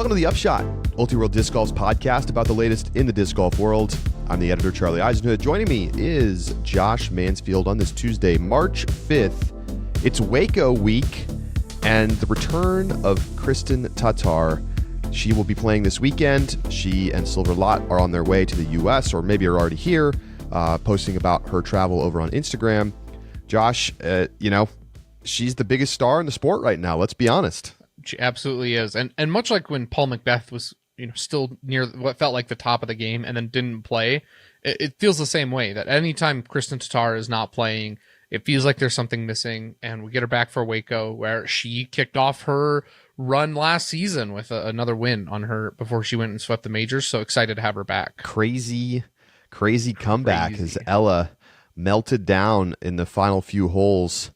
Welcome to the Upshot, Multi-World Disc Golf's podcast about the latest in the disc golf world. I'm the editor, Charlie Eisenhood. Joining me is Josh Mansfield on this Tuesday, March 5th. It's Waco week and the return of Kristin Tattar. She will be playing this weekend. She and Silver Lot are on their way to the U.S., or maybe are already here, posting about her travel over on Instagram. Josh, she's the biggest star in the sport right now. Let's be honest. She absolutely is. And much like when Paul McBeth was, still near what felt like the top of the game and then didn't play, it feels the same way, that anytime Kristin Tattar is not playing, it feels like there's something missing. And we get her back for Waco, where she kicked off her run last season with another win on her before she went and swept the majors. So excited to have her back. Crazy comeback as Ella melted down in the final few holes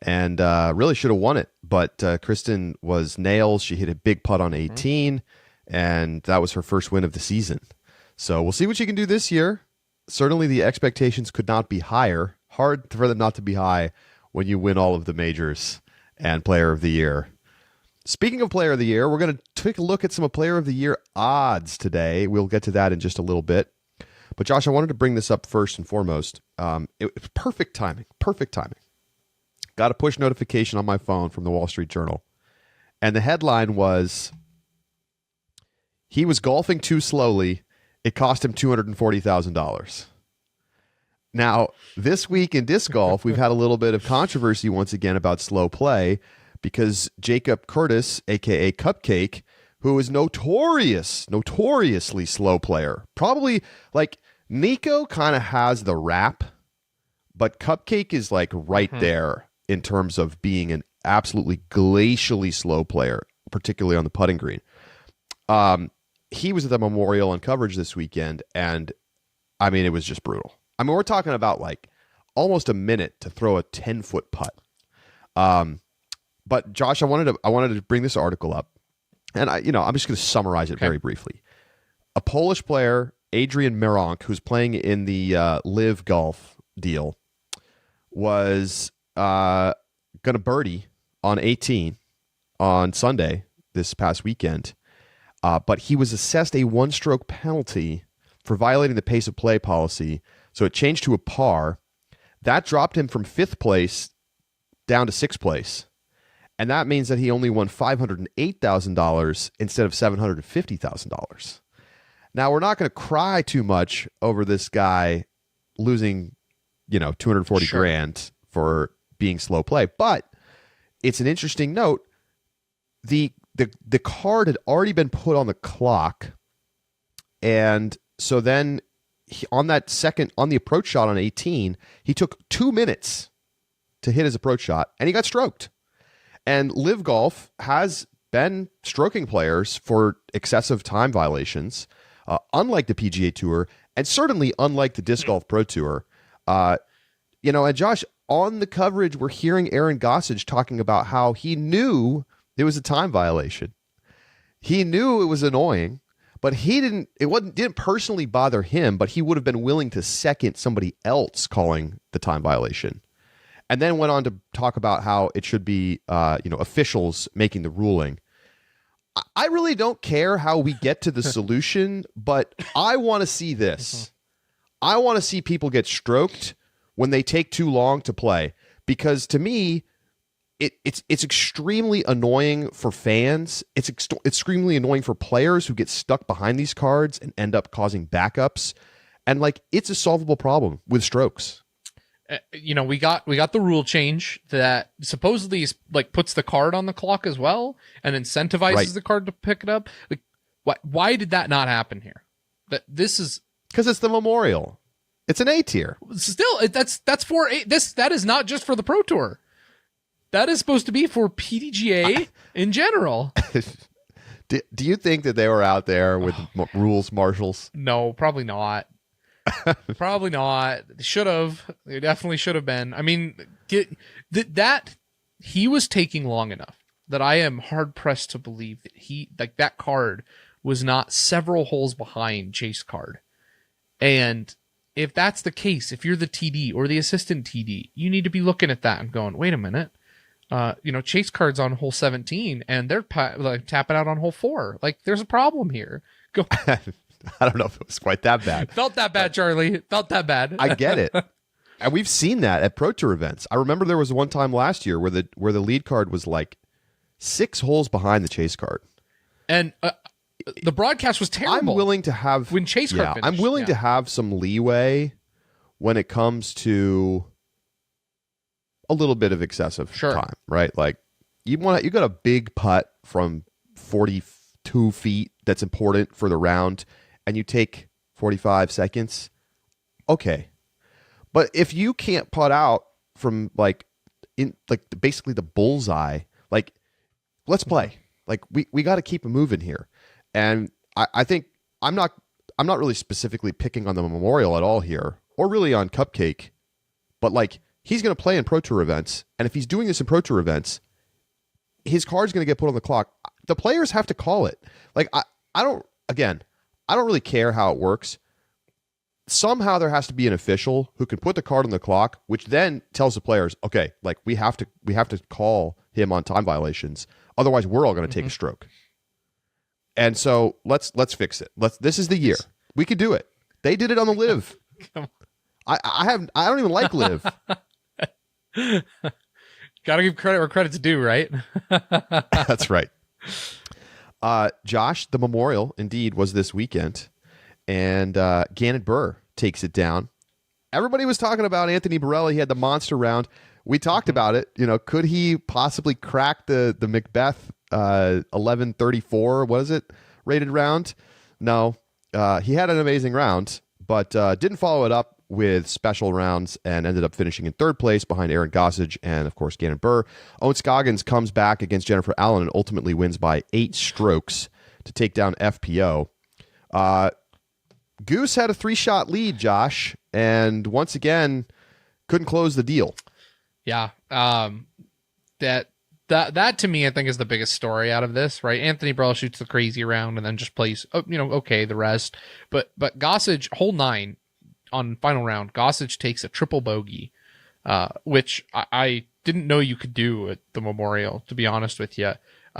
and really should have won it. But Kristin was nails. She hit a big putt on 18, and that was her first win of the season. So we'll see what she can do this year. Certainly the expectations could not be higher. Hard for them not to be high when you win all of the majors and Player of the Year. Speaking of Player of the Year, we're going to take a look at some of Player of the Year odds today. We'll get to that in just a little bit. But Josh, I wanted to bring this up first and foremost. It's perfect timing. Got a push notification on my phone from the Wall Street Journal. And the headline was, he was golfing too slowly. It cost him $240,000. Now, this week in disc golf, we've had a little bit of controversy once again about slow play, because Jacob Curtis, a.k.a. Cupcake, who is notoriously slow player. Probably, like, Nico kind of has the rap, but Cupcake is, like, right there in terms of being an absolutely glacially slow player, particularly on the putting green. He was at the Memorial on coverage this weekend, and, I mean, it was just brutal. I mean, we're talking about, like, almost a minute to throw a 10-foot putt. But Josh, I wanted to bring this article up, and I'm just going to summarize it very briefly. A Polish player, Adrian Meronk, who's playing in the Live Golf deal, was going to birdie on 18 on Sunday this past weekend, but he was assessed a one-stroke penalty for violating the pace of play policy, so it changed to a par. That dropped him from 5th place down to 6th place. And that means that he only won $508,000 instead of $750,000. Now, we're not going to cry too much over this guy losing, $240,000 for being slow play, but it's an interesting note. The card had already been put on the clock, and so then on the approach shot on 18, he took 2 minutes to hit his approach shot, and he got stroked. And Live Golf has been stroking players for excessive time violations, unlike the PGA Tour, and certainly unlike the Disc Golf Pro Tour. And Josh, on the coverage, we're hearing Aaron Gossage talking about how he knew it was a time violation. He knew it was annoying, but it didn't personally bother him, but he would have been willing to second somebody else calling the time violation. And then went on to talk about how it should be, officials making the ruling. I really don't care how we get to the solution, but I want to see this. I want to see people get stroked when they take too long to play, because to me, it's extremely annoying for fans. It's extremely annoying for players who get stuck behind these cards and end up causing backups. And it's a solvable problem with strokes. We got the rule change that supposedly puts the card on the clock as well and incentivizes the card to pick it up. Why did that not happen here? This is because it's the Memorial. It's an A tier. Still, that's for that is not just for the Pro Tour. That is supposed to be for PDGA in general. Do you think that they were out there with rules marshals? No, probably not. Probably not. They should have. They definitely should have been. I mean, that he was taking long enough that I am hard pressed to believe that that card was not several holes behind Chase card. And if that's the case, if you're the TD or the assistant TD, you need to be looking at that and going, wait a minute. chase cards on hole 17 and they're like tapping out on hole 4. Like there's a problem here. Go. I don't know if it was quite that bad. Felt that bad, Charlie. Felt that bad. I get it. And we've seen that at Pro Tour events. I remember there was one time last year where the lead card was like 6 holes behind the chase card. And the broadcast was terrible. I'm willing to have when chase card finished. I'm willing to have some leeway when it comes to a little bit of excessive time, right? Like you got a big putt from 42 feet that's important for the round, and you take 45 seconds. Okay. But if you can't putt out from basically the bullseye, like let's play. Like we got to keep it moving here. And I think I'm not really specifically picking on the Memorial at all here, or really on Cupcake, but like he's going to play in Pro Tour events, and if he's doing this in Pro Tour events, his card's going to get put on the clock. The players have to call it. Like I don't really care how it works. Somehow there has to be an official who can put the card on the clock, which then tells the players, okay, like we have to call him on time violations. Otherwise, we're all going to take a stroke. And so let's fix it. This is the year. We could do it. They did it on the Live. I don't even like Live. Gotta give credit where credit's due, right? That's right. Josh, the Memorial indeed was this weekend, and Gannon Buhr takes it down. Everybody was talking about Anthony Borelli. He had the monster round. We talked about it. Could he possibly crack the Macbeth 1134? What is it? Rated round? No. He had an amazing round, but didn't follow it up with special rounds and ended up finishing in 3rd place behind Aaron Gossage and, of course, Gannon Buhr. Owen Scoggins comes back against Jennifer Allen and ultimately wins by 8 strokes to take down FPO. Goose had a 3-shot lead, Josh, and once again couldn't close the deal. Yeah. That to me, I think, is the biggest story out of this, right? Anthony Borelli shoots the crazy round and then just plays, okay, the rest. But Gossage, hole 9 on final round, Gossage takes a triple bogey, which I didn't know you could do at the Memorial, to be honest with you.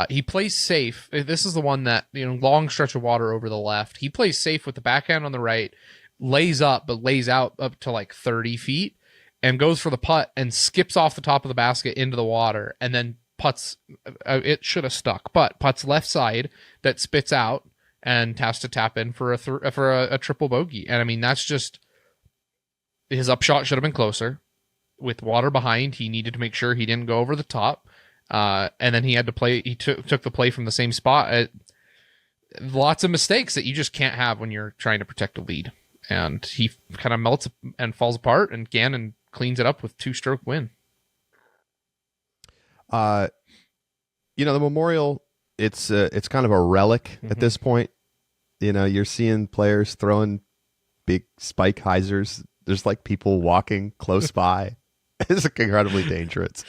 He plays safe. This is the one that, long stretch of water over the left. He plays safe with the backhand on the right, lays up, but lays out up to like 30 feet and goes for the putt and skips off the top of the basket into the water and then putts. It should have stuck, but putts left side that spits out and has to tap in for a triple bogey. And I mean, that's just, his upshot should have been closer. With water behind, he needed to make sure he didn't go over the top. And then he had to play. He took the play from the same spot. Lots of mistakes that you just can't have when you're trying to protect a lead. And he kind of melts and falls apart, and Gannon cleans it up with 2-stroke win. The Memorial, it's kind of a relic at this point. You're seeing players throwing big spike hyzers. There's like people walking close by. It's incredibly dangerous.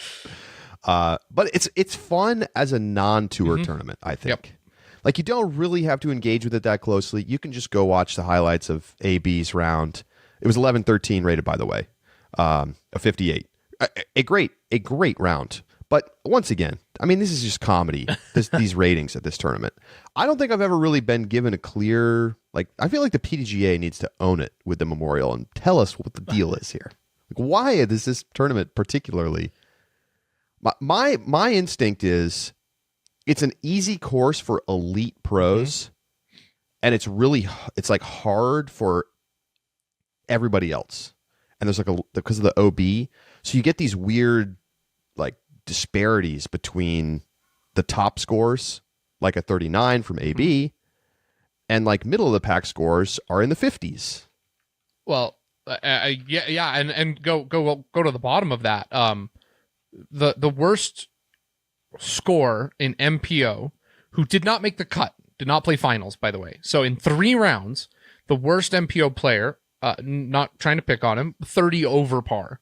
But it's fun as a non-tour tournament, I think. Yep. Like, you don't really have to engage with it that closely. You can just go watch the highlights of AB's round. It was 11-13 rated, by the way, a 58. A great round. But once again, I mean, this is just comedy, these ratings at this tournament. I don't think I've ever really been given a clear, I feel like the PDGA needs to own it with the Memorial and tell us what the deal is here. Why is this tournament particularly... My instinct is it's an easy course for elite pros, and it's hard for everybody else. And there's because of the OB, so you get these weird disparities between the top scores, like a 39 from AB, and middle of the pack scores are in the 50s. Well, yeah, and go to the bottom of that. The worst score in MPO, who did not make the cut, did not play finals, by the way. So in 3 rounds, the worst MPO player, not trying to pick on him, 30 over par.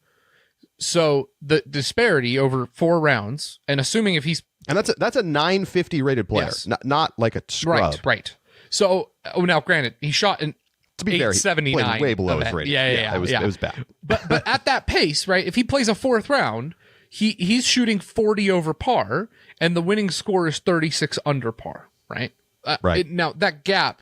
So the disparity over 4 rounds, and assuming if he's... And that's a 950 rated player, yes. not like a scrub. Right. So, now granted, he shot in... To be 879, way below his rating. Yeah. It was bad. But at that pace, right? If he plays a 4th round, he's shooting 40 over par, and the winning score is 36 under par, right? Right. Now that gap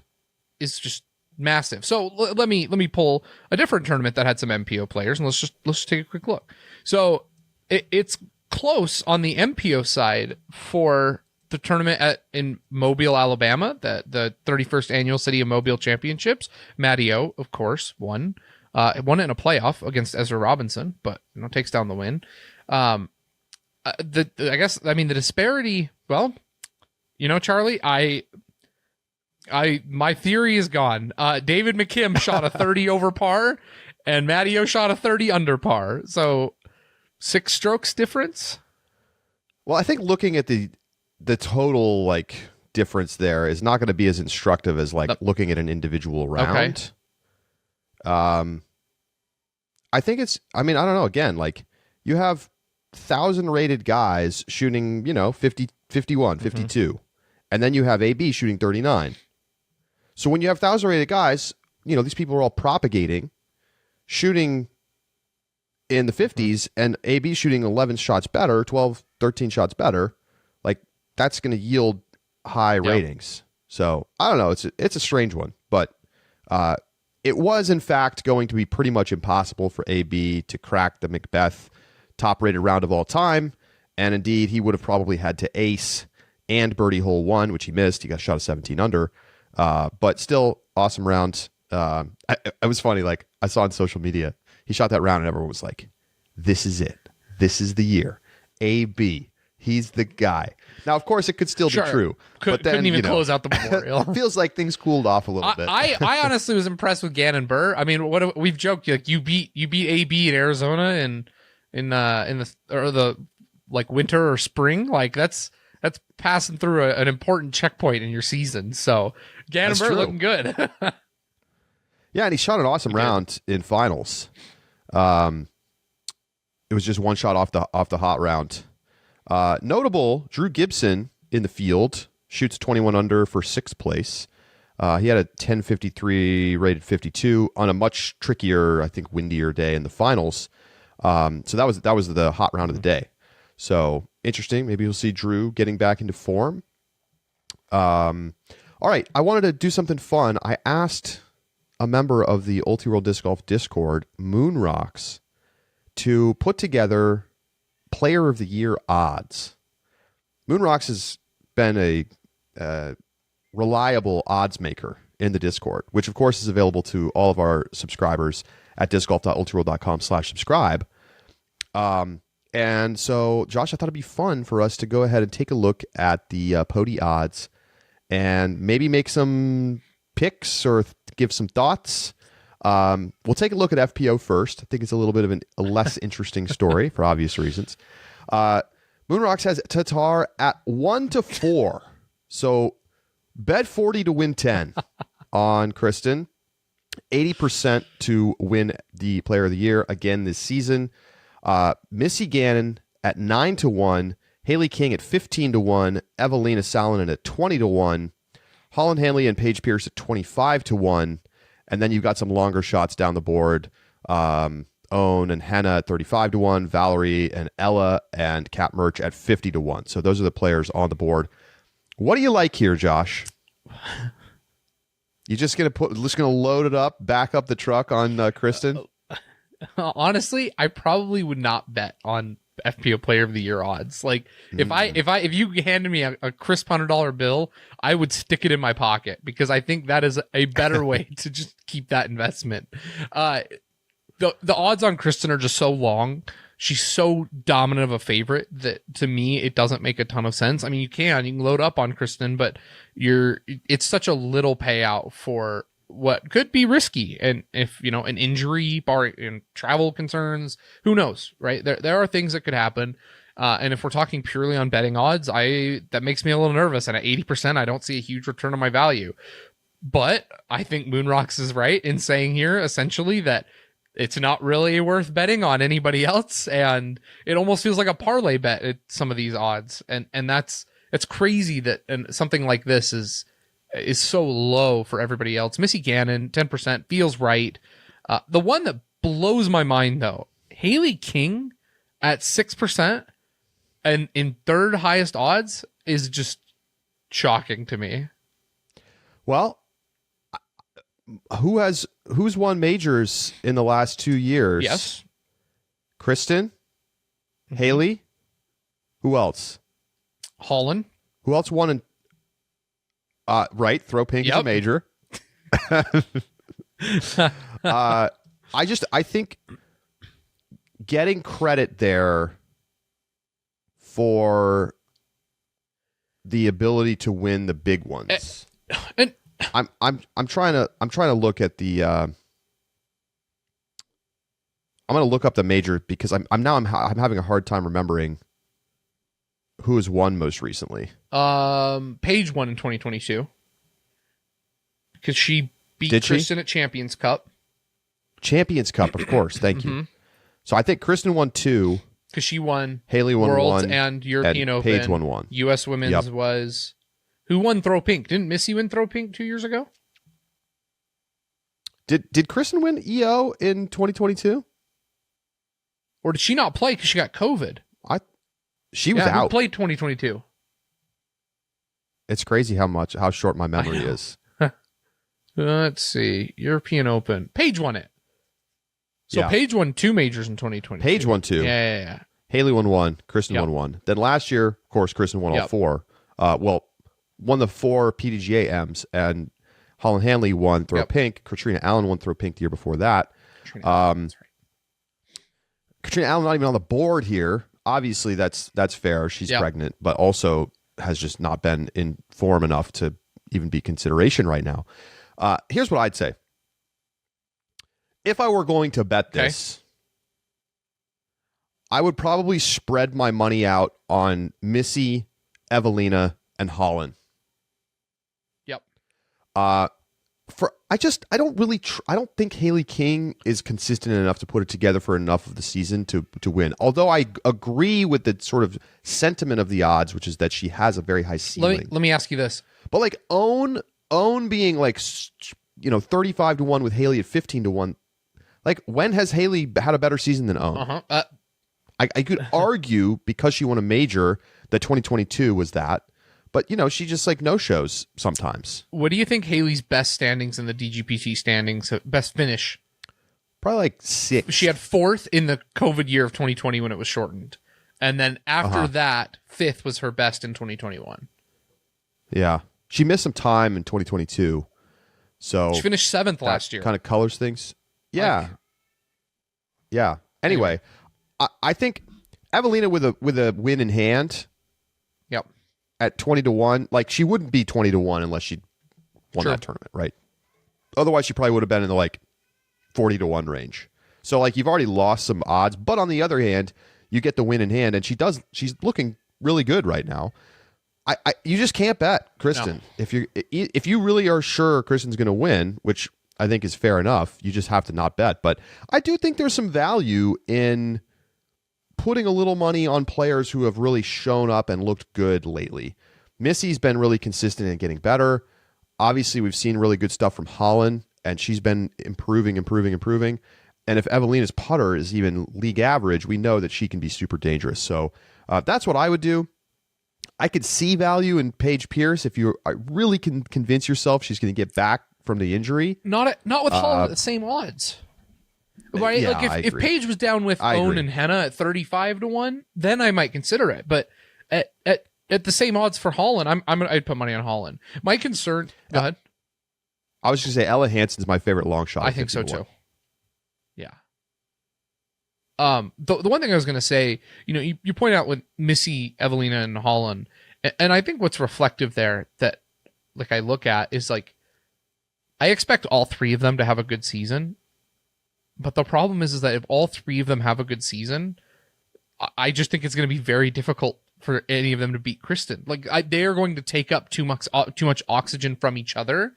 is just massive. So let me pull a different tournament that had some MPO players, and let's just take a quick look. So it's close on the MPO side for the tournament in Mobile, Alabama, the 31st annual City of Mobile Championships. Matty O, of course, won. Won it in a playoff against Ezra Robinson, but takes down the win. The disparity. Well, Charlie, my theory is gone. David McKim shot a 30 over par, and Matty O shot a 30 under par. So 6 strokes difference. Well, I think looking at the total difference there is not going to be as instructive as looking at an individual round. Okay. I think it's. I don't know. Again, you have 1,000 rated guys shooting, 50, 51, 52, and then you have AB shooting 39. So when you have 1,000 rated guys, these people are all propagating, shooting in the 50s, and AB shooting 11 shots better, 12, 13 shots better. That's going to yield high ratings. So I don't know. It's a strange one, but it was in fact going to be pretty much impossible for AB to crack the Macbeth top-rated round of all time, and indeed he would have probably had to ace and birdie hole 1, which he missed. He got shot a 17 under, but still awesome round. It was funny. I saw on social media he shot that round, and everyone was like, "This is it. This is the year. AB." He's the guy. Now, of course, it could still be true. But then, couldn't even close out the memorial. Feels like things cooled off a little bit. I honestly was impressed with Gannon Burr. What we've joked, you beat AB in Arizona in the winter or spring. That's passing through an important checkpoint in your season. So Gannon Burr looking good. Yeah, and he shot an awesome round in finals. It was just one shot off the hot round. Notable, Drew Gibson in the field shoots 21 under for 6th place. He had a 1053 rated 52 on a much trickier, I think, windier day in the finals. So that was the hot round of the day. So interesting. Maybe you'll see Drew getting back into form. All right, I wanted to do something fun. I asked a member of the Ulti World Disc Golf Discord, Moonrocks, to put together Player of the Year odds. Moonrocks has been a reliable odds maker in the Discord, which of course is available to all of our subscribers at discgolf.ultiworld.com/subscribe. And so, Josh, I thought it'd be fun for us to go ahead and take a look at the POTY odds and maybe make some picks or give some thoughts. We'll take a look at FPO first. I think it's a little bit of a less interesting story for obvious reasons. Moonrocks has Tattar at 1-4. So bet 40 to win 10 on Kristen. 80% to win the Player of the Year again this season. Missy Gannon at 9-1. Haley King at 15-1. Evelina Salonen at 20-1. Holland Hanley and Paige Pierce at 25-1. And then you've got some longer shots down the board. Owen and Hannah at 35-1. Valerie and Ella and Kat Murch at 50-1. So those are the players on the board. What do you like here, Josh? You just gonna load it up, back up the truck on Kristen? Honestly, I probably would not bet on FPO Player of the Year odds. If you handed me a crisp $100 bill, I would stick it in my pocket because I think that is a better way to just keep that investment. The odds on Kristen are just so long. She's so dominant of a favorite that to me it doesn't make a ton of sense. You can load up on Kristen, but it's such a little payout for what could be risky, and if an injury, and travel concerns, who knows, right? There are things that could happen, and if we're talking purely on betting odds, that makes me a little nervous. And at 80%, I don't see a huge return on my value. But I think Moonrocks is right in saying here essentially that it's not really worth betting on anybody else, and it almost feels like a parlay bet at some of these odds, and it's crazy that something like this is so low for everybody else. Missy Gannon, 10% feels right. The one that blows my mind though, Haley King at 6% and in third highest odds is just shocking to me. Well, who's won majors in the last 2 years? Yes. Kristen, Haley, who else? Holland. Who else won in right, throw pink is a major. I think getting credit there for the ability to win the big ones. And I'm trying to look at the I'm going to look up the major because I'm having a hard time remembering who has won most recently. Paige won in 2022 because she beat Kristen at Champions Cup. Champions Cup, of course. Thank you. So I think Kristen won 2 because she won. Haley won Worlds 1 and European Open. Paige won 1. U.S. Women's was who won throw pink? Didn't Missy win throw pink 2 years ago? Did Kristen win EO in 2022? Or did she not play because she got COVID? She was out. Who played 2022? It's crazy how short my memory is. Let's see. European Open. Paige won it. So Paige won 2 majors in 2022. Paige won 2. Yeah. Haley won 1. Kristen won 1. Then last year, of course, Kristen won all 4. Won the 4 PDGA M's, and Holland Hanley won throw pink. Katrina Allen won throw pink the year before that. Katrina Allen, that's right. Katrina Allen not even on the board here. Obviously, that's fair. She's pregnant, but also has just not been in form enough to even be consideration right now. Here's what I'd say. If I were going to bet this, I would probably spread my money out on Missy, Evelina, and Holland. Yep. I don't think Haley King is consistent enough to put it together for enough of the season to win. Although I agree with the sort of sentiment of the odds, which is that she has a very high ceiling. Let me ask you this. But like own being like 35 to 1 with Haley at 15 to 1. Like, when has Haley had a better season than Own? I could argue because she won a major that 2022 was that. But, she just like no-shows sometimes. What do you think Haley's best standings in the DGPT standings, best finish? Probably like 6. She had 4th in the COVID year of 2020 when it was shortened. And then after that, 5th was her best in 2021. Yeah. She missed some time in 2022. So she finished 7th last year. Kind of colors things. Yeah. Anyway, I think Evelina with a win in hand. Yep. At 20 to 1, like she wouldn't be 20 to 1 unless she won that tournament, right? Otherwise, she probably would have been in the like 40 to 1 range. So like you've already lost some odds, but on the other hand, you get the win in hand, and she's looking really good right now. You just can't bet Kristen. No. If you really are sure Kristen's going to win, which I think is fair enough, you just have to not bet. But I do think there's some value in putting a little money on players who have really shown up and looked good lately. Missy's been really consistent and getting better. Obviously, we've seen really good stuff from Holland, and she's been improving. And if Evelina's putter is even league average, we know that she can be super dangerous. So that's what I would do. I could see value in Paige Pierce if you really can convince yourself she's going to get back from the injury. Not with Holland at the same odds. Right? Yeah, like if Paige was down with Own and Henna at 35 to 1, then I might consider it. But at the same odds for Holland, I'd put money on Holland. My concern. Go ahead. I was going to say Ella Hansen's my favorite long shot. I think so too. Yeah. The one thing I was going to say, you point out with Missy, Evelina, and Holland, and I think what's reflective there that like I look at is like I expect all 3 of them to have a good season. But the problem is that if all 3 of them have a good season, I just think it's going to be very difficult for any of them to beat Kristen. Like they are going to take up too much oxygen from each other.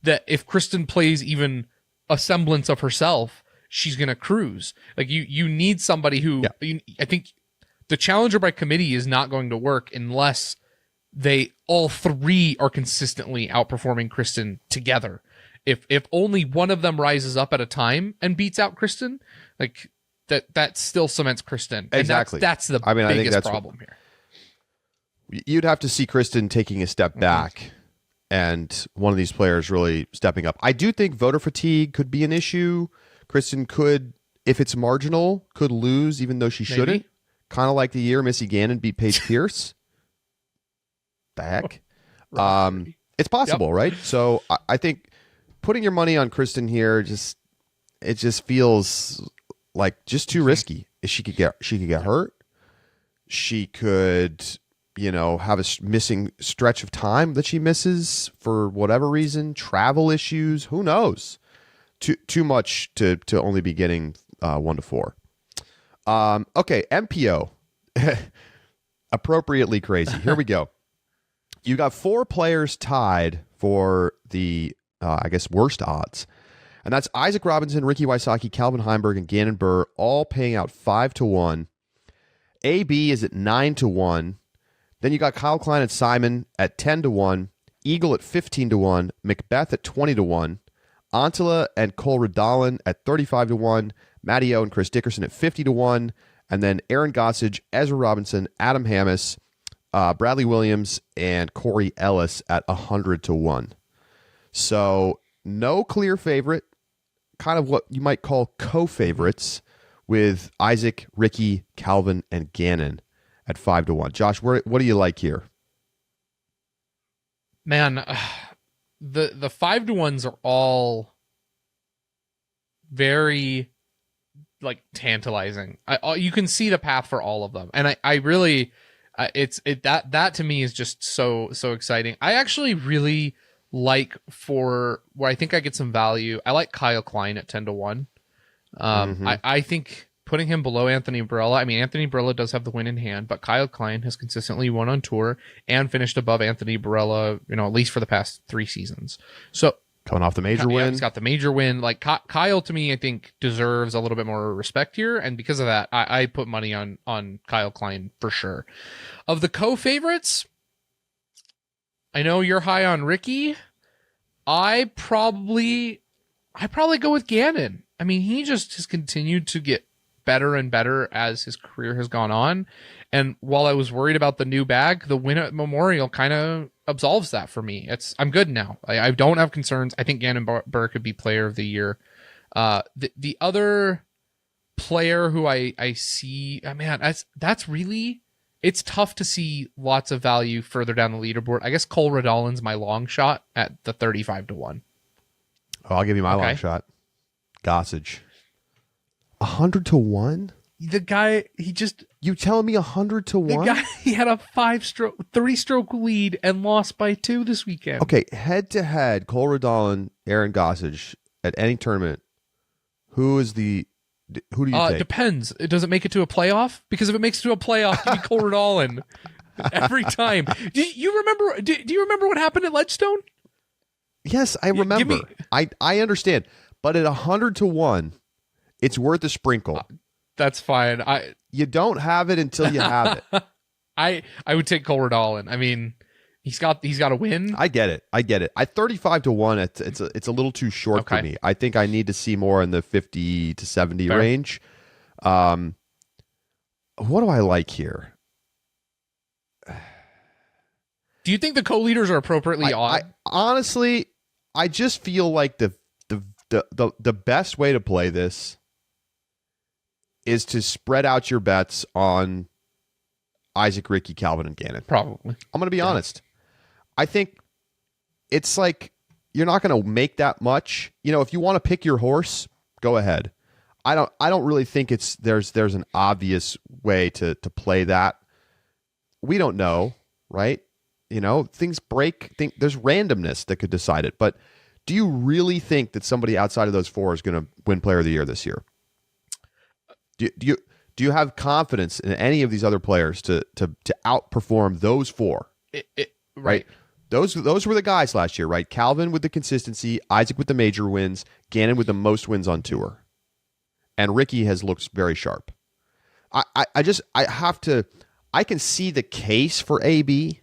That if Kristen plays even a semblance of herself, she's going to cruise. Like you need somebody who I think the challenger by committee is not going to work unless they all 3 are consistently outperforming Kristen together. If only one of them rises up at a time and beats out Kristen, like that still cements Kristen. And Exactly. That's the I think biggest that's problem here. You'd have to see Kristen taking a step back and one of these players really stepping up. I do think voter fatigue could be an issue. Kristen could, if it's marginal, could lose even though she shouldn't. Kind of like the year Missy Gannon beat Paige Pierce. The heck? It's possible, right? So I think putting your money on Kristen here it just feels like just too risky. She could get hurt. She could, have a missing stretch of time that she misses for whatever reason, travel issues. Who knows? Too much to only be getting 1-4. Okay, MPO. Appropriately crazy. Here we go. You got 4 players tied for the, worst odds. And that's Isaac Robinson, Ricky Wysocki, Calvin Heimberg, and Gannon Burr, all paying out 5-1. AB is at 9-1. Then you got Kyle Klein and Simon at 10-1. Eagle at 15-1. Macbeth at 20-1. Antela and Cole Redallen at 35-1. Matty O and Chris Dickerson at 50-1. And then Aaron Gossage, Ezra Robinson, Adam Hammis, Bradley Williams, and Corey Ellis at 100-1. So no clear favorite, kind of what you might call co-favorites with Isaac, Ricky, Calvin, and Gannon at 5-1. Josh, what do you like here? Man, the 5-1s are all very tantalizing. You can see the path for all of them, and I really, that to me is just so exciting. I actually really like, for where I think I get some value, I like Kyle Klein at 10-1. I think putting him below Anthony Barella, Anthony Barella does have the win in hand, but Kyle Klein has consistently won on tour and finished above Anthony Barella, at least for the past 3 seasons. So coming off the major win. He's got the major win. Kyle, to me, I think deserves a little bit more respect here. And because of that, I put money on Kyle Klein for sure. Of the co-favorites, I know you're high on Ricky. I probably go with Gannon. He just has continued to get better and better as his career has gone on. And while I was worried about the new bag, the win at Memorial kind of absolves that for me. I'm good now. I don't have concerns. I think Gannon Burr could be player of the year. The other player who I see, that's really, it's tough to see lots of value further down the leaderboard. I guess Cole Redallen's my long shot at the 35-1. Oh, I'll give you my long shot. Gossage. 100-1? The guy, you telling me 100-1? The guy, he had a 3-stroke lead and lost by 2 this weekend. Okay, head to head, Cole Redallen, Aaron Gossage at any tournament. Who do you take? It depends. Does it make it to a playoff? Because if it makes it to a playoff, give me Cole Redallen every time. Do you remember what happened at Ledgestone? Yes, I remember. I understand, but at 100-1, it's worth a sprinkle. That's fine. You don't have it until you have it. I would take Cole Redallen. He's got a win. I get it. At 35-1, it's a little too short for me. I think I need to see more in the 50 to 70 range. What do I like here? Do you think the co-leaders are appropriately odd? Honestly, I just feel like the best way to play this is to spread out your bets on Isaac, Ricky, Calvin, and Gannon. Probably. I'm going to be honest. I think it's like you're not going to make that much. If you want to pick your horse, go ahead. I don't really think there's an obvious way to play that. We don't know, right? Things break. There's randomness that could decide it. But do you really think that somebody outside of those 4 is going to win Player of the Year this year? Do you have confidence in any of these other players to outperform those 4? Right. Those were the guys last year, right? Calvin with the consistency, Isaac with the major wins, Gannon with the most wins on tour, and Ricky has looked very sharp. I can see the case for AB,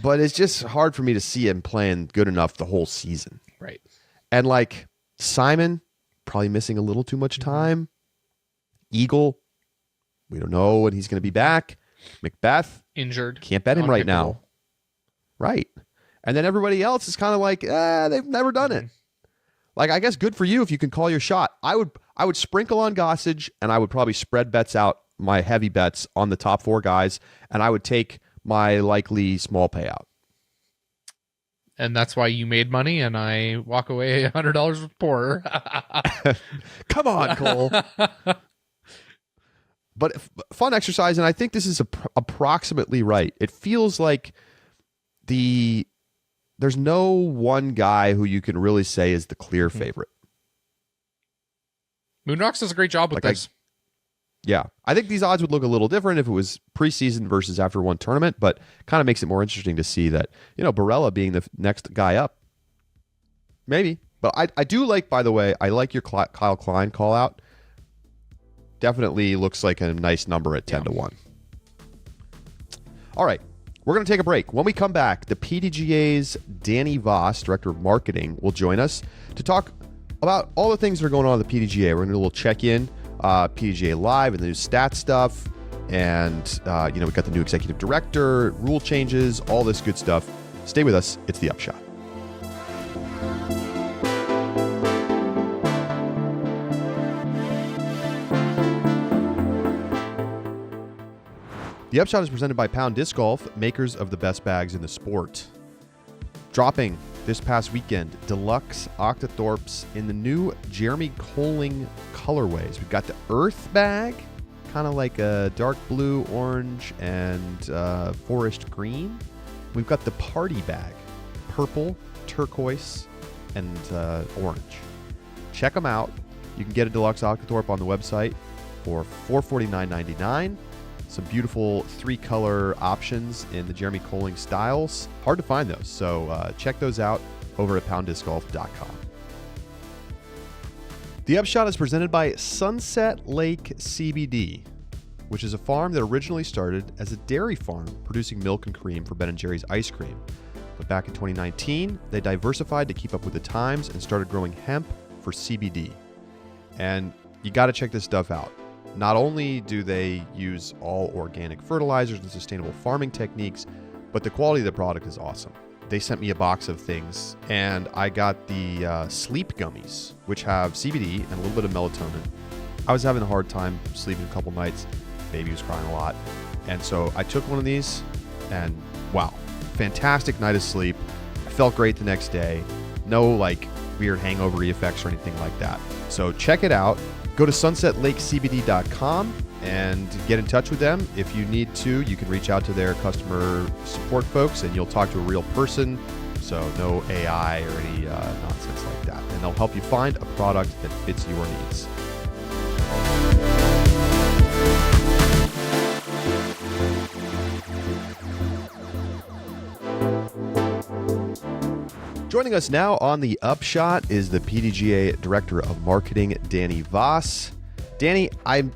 but it's just hard for me to see him playing good enough the whole season. Right. And Simon, probably missing a little too much time. Eagle, we don't know when he's going to be back. Macbeth, injured. Can't bet him right now. Right. And then everybody else is kind of like, they've never done it. Like, I guess good for you if you can call your shot. I would sprinkle on Gossage, and I would probably spread bets out, my heavy bets on the top 4 guys, and I would take my likely small payout. And that's why you made money, and I walk away $100 poorer. Come on, Cole. But fun exercise, and I think this is approximately right. It feels like there's no one guy who you can really say is the clear favorite. Moonrocks does a great job with this. I think these odds would look a little different if it was preseason versus after one tournament, but kind of makes it more interesting to see that, Barella being the next guy up. Maybe. But I do like, by the way, I like your Kyle Klein call out. Definitely looks like a nice number at 10 to 1. All right. We're going to take a break. When we come back, the PDGA's Danny Voss, Director of Marketing, will join us to talk about all the things that are going on at the PDGA. We're going to do a little check-in, PDGA Live and the new stat stuff, and we got the new executive director, rule changes, all this good stuff. Stay with us. It's the Upshot. The Upshot is presented by Pound Disc Golf, makers of the best bags in the sport. Dropping this past weekend, deluxe Octothorpes in the new Jeremy Colling colorways. We've got the Earth bag, kind of like a dark blue, orange, and forest green. We've got the Party bag, purple, turquoise, and orange. Check them out. You can get a deluxe Octothorpe on the website for $449.99. Some beautiful 3-color options in the Jeremy Colling styles. Hard to find those, so check those out over at PoundDiscGolf.com. The Upshot is presented by Sunset Lake CBD, which is a farm that originally started as a dairy farm producing milk and cream for Ben & Jerry's ice cream. But back in 2019, they diversified to keep up with the times and started growing hemp for CBD. And you got to check this stuff out. Not only do they use all organic fertilizers and sustainable farming techniques, but the quality of the product is awesome. They sent me a box of things, and I got the sleep gummies, which have CBD and a little bit of melatonin. I was having a hard time sleeping a couple nights. Baby was crying a lot. And so I took one of these, and wow, fantastic night of sleep. I felt great the next day. No weird hangover effects or anything like that. So check it out. Go to sunsetlakecbd.com and get in touch with them. If you need to, you can reach out to their customer support folks and you'll talk to a real person. So no AI or any nonsense like that. And they'll help you find a product that fits your needs. Joining us now on the Upshot is the PDGA Director of Marketing, Danny Voss. Danny, I'm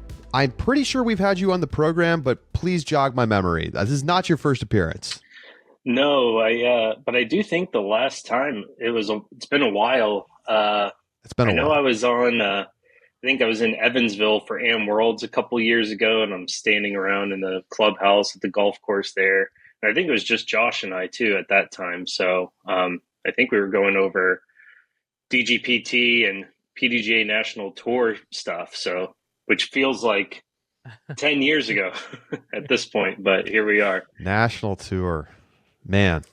pretty sure we've had you on the program, but please jog my memory. This is not your first appearance. No, but I do think the last time it's been a while. It's been a while. I know I was on. I think I was in Evansville for Am Worlds a couple years ago, and I'm standing around in the clubhouse at the golf course there. And I think it was just Josh and I too at that time. So I think we were going over DGPT and PDGA National Tour stuff. So, which feels like 10 years ago at this point, but here we are. National Tour. Man,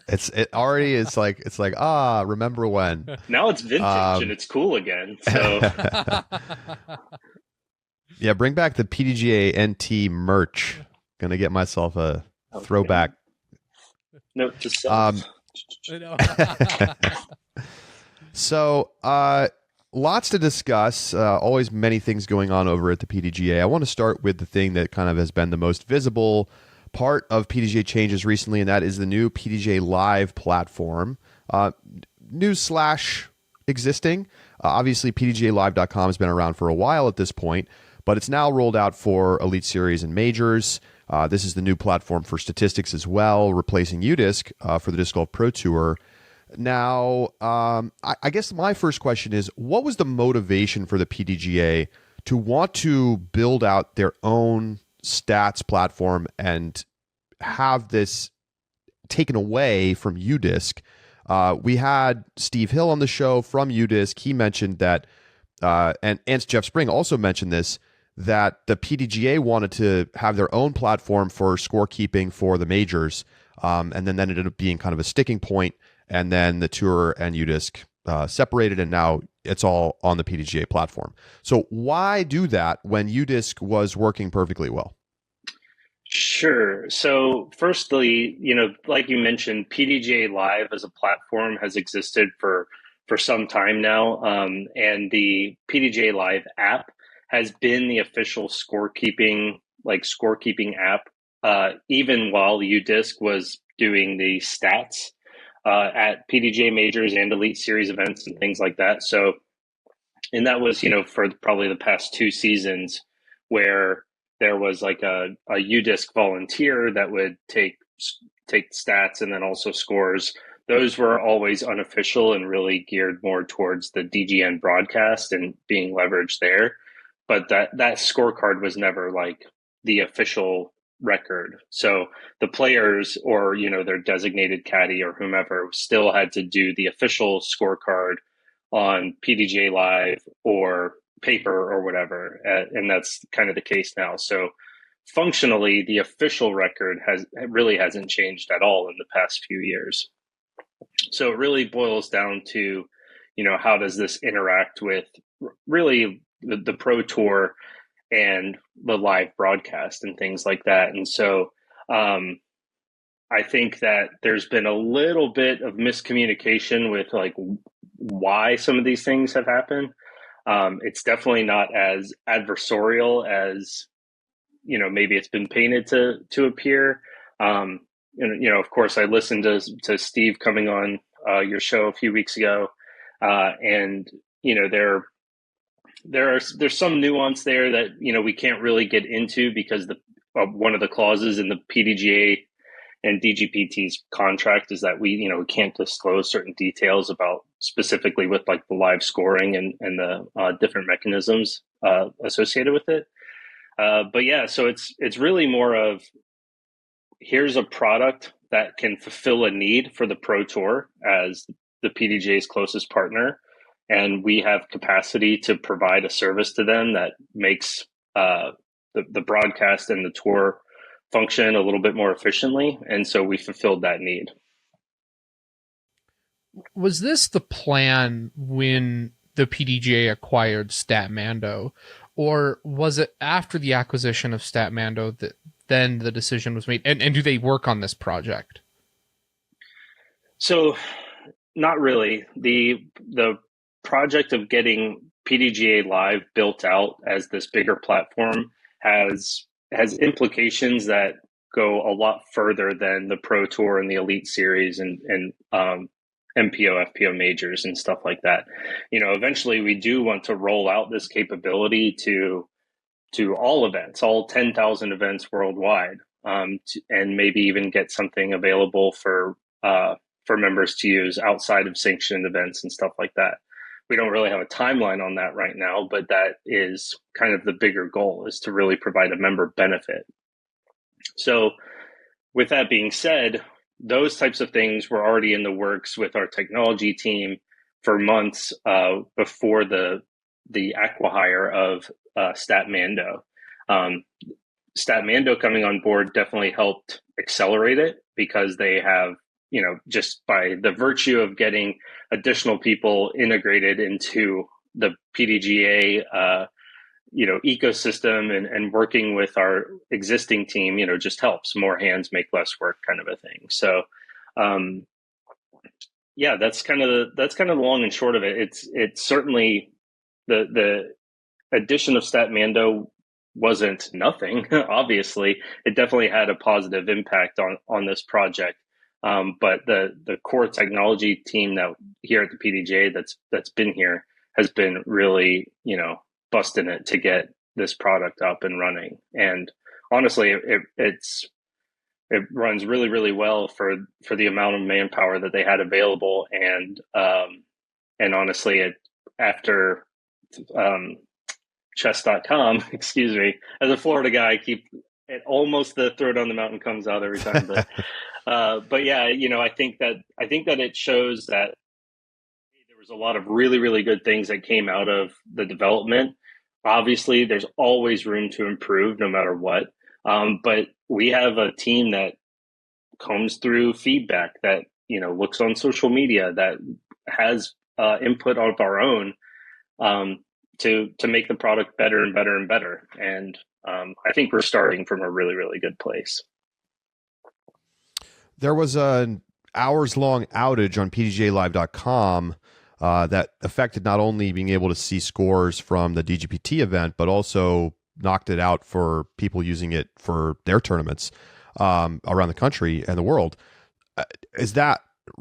it already is remember when. Now it's vintage and it's cool again. So yeah, bring back the PDGA NT merch. Gonna get myself a throwback. Note to self. So, lots to discuss. Always many things going on over at the PDGA. I want to start with the thing that kind of has been the most visible part of PDGA changes recently, and that is the new PDGA Live platform. New/existing. Obviously, PDGALive.com has been around for a while at this point, but it's now rolled out for Elite Series and Majors. This is the new platform for statistics as well, replacing UDisc for the Disc Golf Pro Tour. Now, I guess my first question is, what was the motivation for the PDGA to want to build out their own stats platform and have this taken away from UDisc? We had Steve Hill on the show from UDisc. He mentioned that, and Jeff Spring also mentioned this, that the PDGA wanted to have their own platform for scorekeeping for the majors, and then that ended up being kind of a sticking point, and then the Tour and UDisc separated, and now it's all on the PDGA platform. So why do that when UDisc was working perfectly well? Sure. So, firstly, like you mentioned, PDGA Live as a platform has existed for some time now, and the PDGA Live app has been the official scorekeeping app, even while UDisc was doing the stats at PDGA majors and Elite Series events and things like that. So, and that was for probably the past 2 seasons where there was like a UDisc volunteer that would take stats and then also scores. Those were always unofficial and really geared more towards the DGN broadcast and being leveraged there. But that scorecard was never like the official record. So the players or their designated caddy or whomever still had to do the official scorecard on PDGA Live or paper or whatever, and that's kind of the case now. So functionally, the official record really hasn't changed at all in the past few years. So it really boils down to, how does this interact with really the Pro Tour and the live broadcast and things like that. And so I think that there's been a little bit of miscommunication with like why some of these things have happened. It's definitely not as adversarial as maybe it's been painted to appear. And of course, I listened to Steve coming on your show a few weeks ago, and there's some nuance there that we can't really get into because one of the clauses in the PDGA and DGPT's contract is that we can't disclose certain details about specifically with like the live scoring and the different mechanisms associated with it. But yeah, so it's really more of here's a product that can fulfill a need for the Pro Tour as the PDGA's closest partner, and we have capacity to provide a service to them that makes the broadcast and the tour function a little bit more efficiently, and so we fulfilled that need. Was this the plan when the PDGA acquired Statmando, or was it after the acquisition of Statmando that then the decision was made? And do they work on this project? So, not really. The project of getting PDGA Live built out as this bigger platform has implications that go a lot further than the Pro Tour and the Elite Series and MPO, FPO majors and stuff like that. Eventually we do want to roll out this capability to all events, all 10,000 events worldwide, and maybe even get something available for members to use outside of sanctioned events and stuff like that. We don't really have a timeline on that right now, but that is kind of the bigger goal, is to really provide a member benefit. So with that being said, those types of things were already in the works with our technology team for months before the acqui-hire of Statmando. Statmando coming on board definitely helped accelerate it because they have, just by the virtue of getting additional people integrated into the PDGA, ecosystem and working with our existing team, just helps. More hands make less work, kind of a thing. So, yeah, that's kind of the long and short of it. It's certainly the addition of Statmando wasn't nothing. Obviously, it definitely had a positive impact on this project. But the core technology team that here at the PDGA that's been here has been really, busting it to get this product up and running. And honestly, it's it runs really, really well for the amount of manpower that they had available. And honestly, after chess.com, excuse me, as a Florida guy, I keep it almost the throw down the mountain comes out every time. But yeah, I think that it shows that there was a lot of really, really good things that came out of the development. Obviously, there's always room to improve no matter what. But we have a team that combs through feedback, that, looks on social media, that has input of our own to make the product better and better and better. And I think we're starting from a really, really good place. There was an hours-long outage on PDGAlive.com that affected not only being able to see scores from the DGPT event, but also knocked it out for people using it for their tournaments around the country and the world. Is that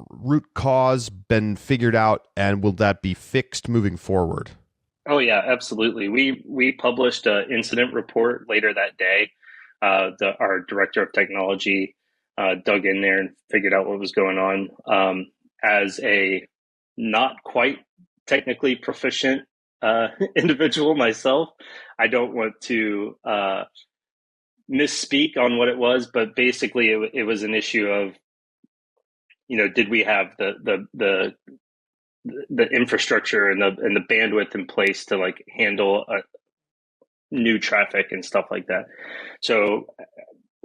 root cause been figured out, and will that be fixed moving forward? Oh yeah, absolutely. We published an incident report later that day. Our director of technology dug in there and figured out what was going on. As a not quite technically proficient individual myself, I don't want to misspeak on what it was, but basically it was an issue of, did we have the infrastructure and the bandwidth in place to like handle new traffic and stuff like that. So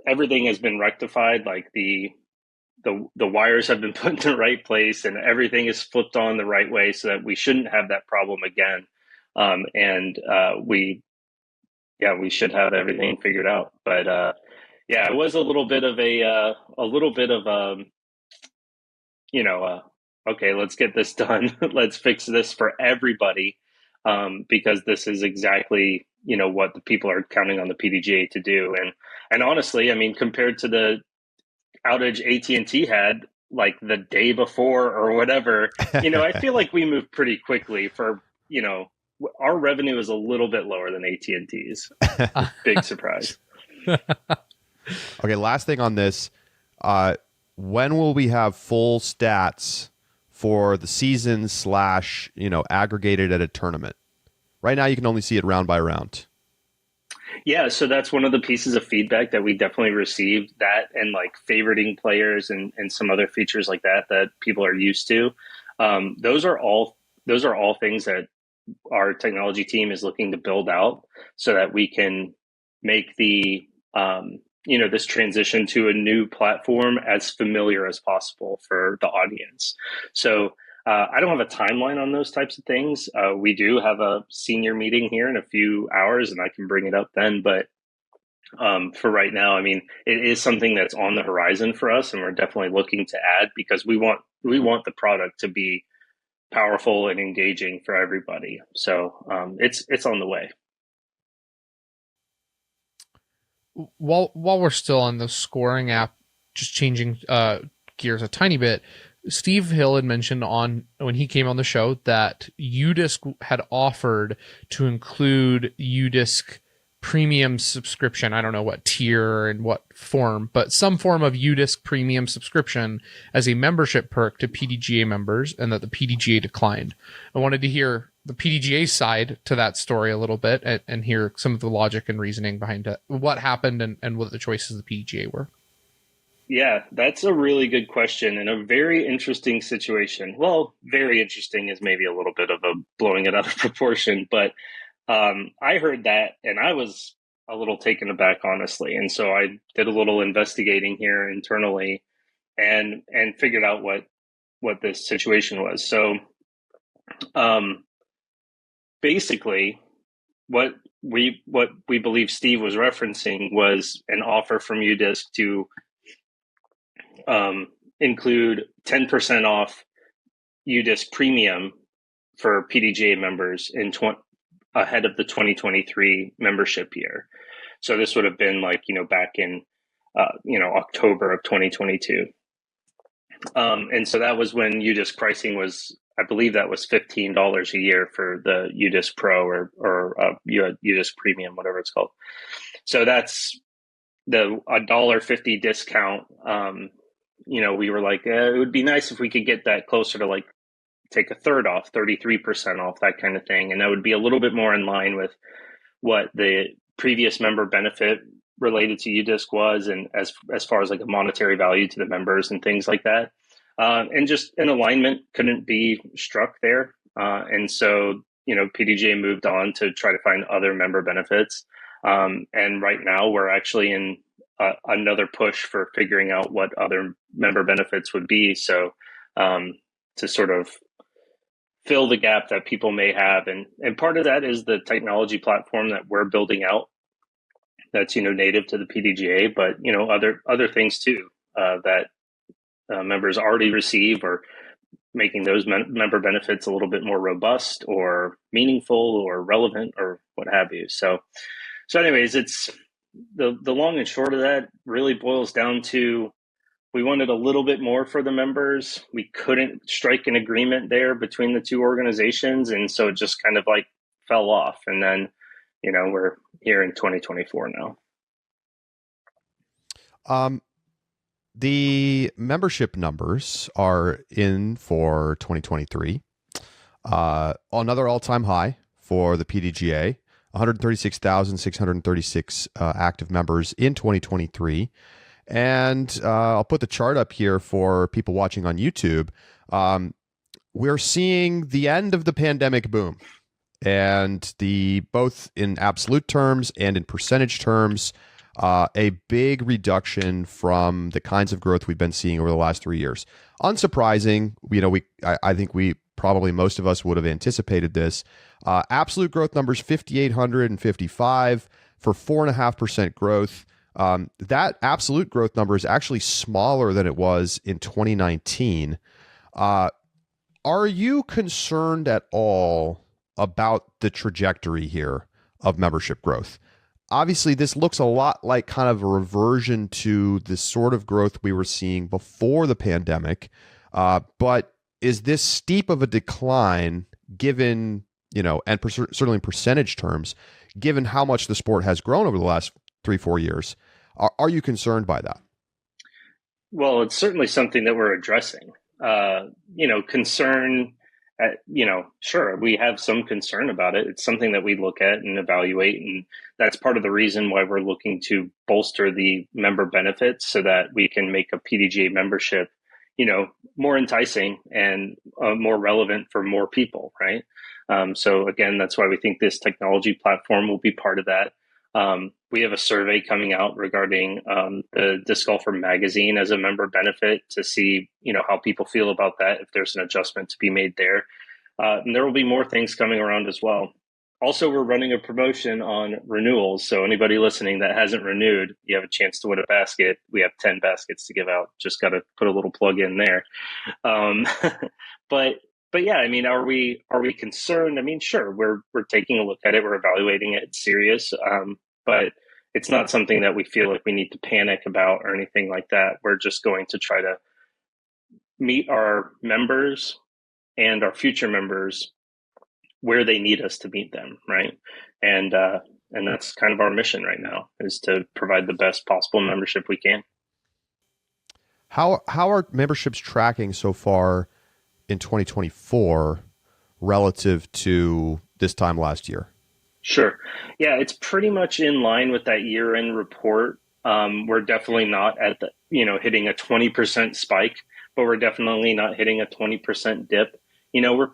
everything has been rectified. Like the wires have been put in the right place, and everything is flipped on the right way, so that we shouldn't have that problem again. We should have everything figured out. But it was a little bit of okay, let's get this done. Let's fix this for everybody, because this is exactly what the people are counting on the PDGA to do. And honestly, I mean, compared to the outage AT&T had like the day before or whatever, I feel like we moved pretty quickly. For our revenue is a little bit lower than AT&T's. Big surprise. Okay, last thing on this. When will we have full stats for the season / aggregated at a tournament? Right now, you can only see it round by round. Yeah, so that's one of the pieces of feedback that we definitely received, that and like favoriting players and some other features like that people are used to. Those are all things that our technology team is looking to build out, so that we can make the this transition to a new platform as familiar as possible for the audience. So I don't have a timeline on those types of things. We do have a senior meeting here in a few hours, and I can bring it up then. But for right now, I mean, it is something that's on the horizon for us, and we're definitely looking to add, because we want the product to be powerful and engaging for everybody. So it's on the way. While we're still on the scoring app, just changing gears a tiny bit, Steve Hill had mentioned when he came on the show that UDisc had offered to include UDisc premium subscription. I don't know what tier and what form, but some form of UDisc premium subscription as a membership perk to PDGA members, and that the PDGA declined. I wanted to hear the PDGA side to that story a little bit, and hear some of the logic and reasoning behind it, what happened and what the choices of the PDGA were. Yeah, that's a really good question, and a very interesting situation. Well, very interesting is maybe a little bit of a blowing it out of proportion, but I heard that and I was a little taken aback, honestly. And so I did a little investigating here internally and figured out what this situation was. So basically what we believe Steve was referencing was an offer from UDisc to include 10% off UDisc premium for PDGA members ahead of the 2023 membership year. So this would have been like, back in, October of 2022. And so that was when UDisc pricing was, I believe that was $15 a year for the UDisc Pro or UDisc Premium, whatever it's called. So that's the $1.50 discount, we were like, it would be nice if we could get that closer to like take a third off, 33% off, that kind of thing. And that would be a little bit more in line with what the previous member benefit related to UDisc was, and as far as like a monetary value to the members and things like that. And just an alignment couldn't be struck there. And so, PDGA moved on to try to find other member benefits. And right now we're actually in another push for figuring out what other member benefits would be. So to sort of fill the gap that people may have. And part of that is the technology platform that we're building out that's, native to the PDGA, but, other things too that members already receive, or making those member benefits a little bit more robust or meaningful or relevant or what have you. So anyways, it's the long and short of that really boils down to, we wanted a little bit more for the members. We couldn't strike an agreement there between the two organizations. And so it just kind of like fell off. And then, we're here in 2024 now. The membership numbers are in for 2023. Another all-time high for the PDGA, 136,636 active members in 2023. And I'll put the chart up here for people watching on YouTube. We're seeing the end of the pandemic boom, and both in absolute terms and in percentage terms, a big reduction from the kinds of growth we've been seeing over the last 3 years. Unsurprising, I think probably most of us would have anticipated this. Absolute growth numbers 5,855 for 4.5% growth. That absolute growth number is actually smaller than it was in 2019. Are you concerned at all about the trajectory here of membership growth? Obviously, this looks a lot like kind of a reversion to the sort of growth we were seeing before the pandemic. But is this steep of a decline given, and certainly in percentage terms, given how much the sport has grown over the last 3-4 years? Are you concerned by that? Well, it's certainly something that we're addressing. Concern, sure, we have some concern about it. It's something that we look at and evaluate. And that's part of the reason why we're looking to bolster the member benefits so that we can make a PDGA membership, more enticing and more relevant for more people, right? So again, that's why we think this technology platform will be part of that. We have a survey coming out regarding the Disc Golfer magazine as a member benefit to see, how people feel about that, if there's an adjustment to be made there. And there will be more things coming around as well. Also, we're running a promotion on renewals. So anybody listening that hasn't renewed, you have a chance to win a basket. We have 10 baskets to give out. Just got to put a little plug in there. But yeah, I mean, are we concerned? I mean, sure, we're taking a look at it. We're evaluating it. It's serious. But it's not something that we feel like we need to panic about or anything like that. We're just going to try to meet our members and our future members where they need us to meet them, right? And that's kind of our mission right now, is to provide the best possible membership we can. How are memberships tracking so far in 2024 relative to this time last year? Sure. Yeah, it's pretty much in line with that year-end report. We're definitely not at the, hitting a 20% spike, but we're definitely not hitting a 20% dip. We're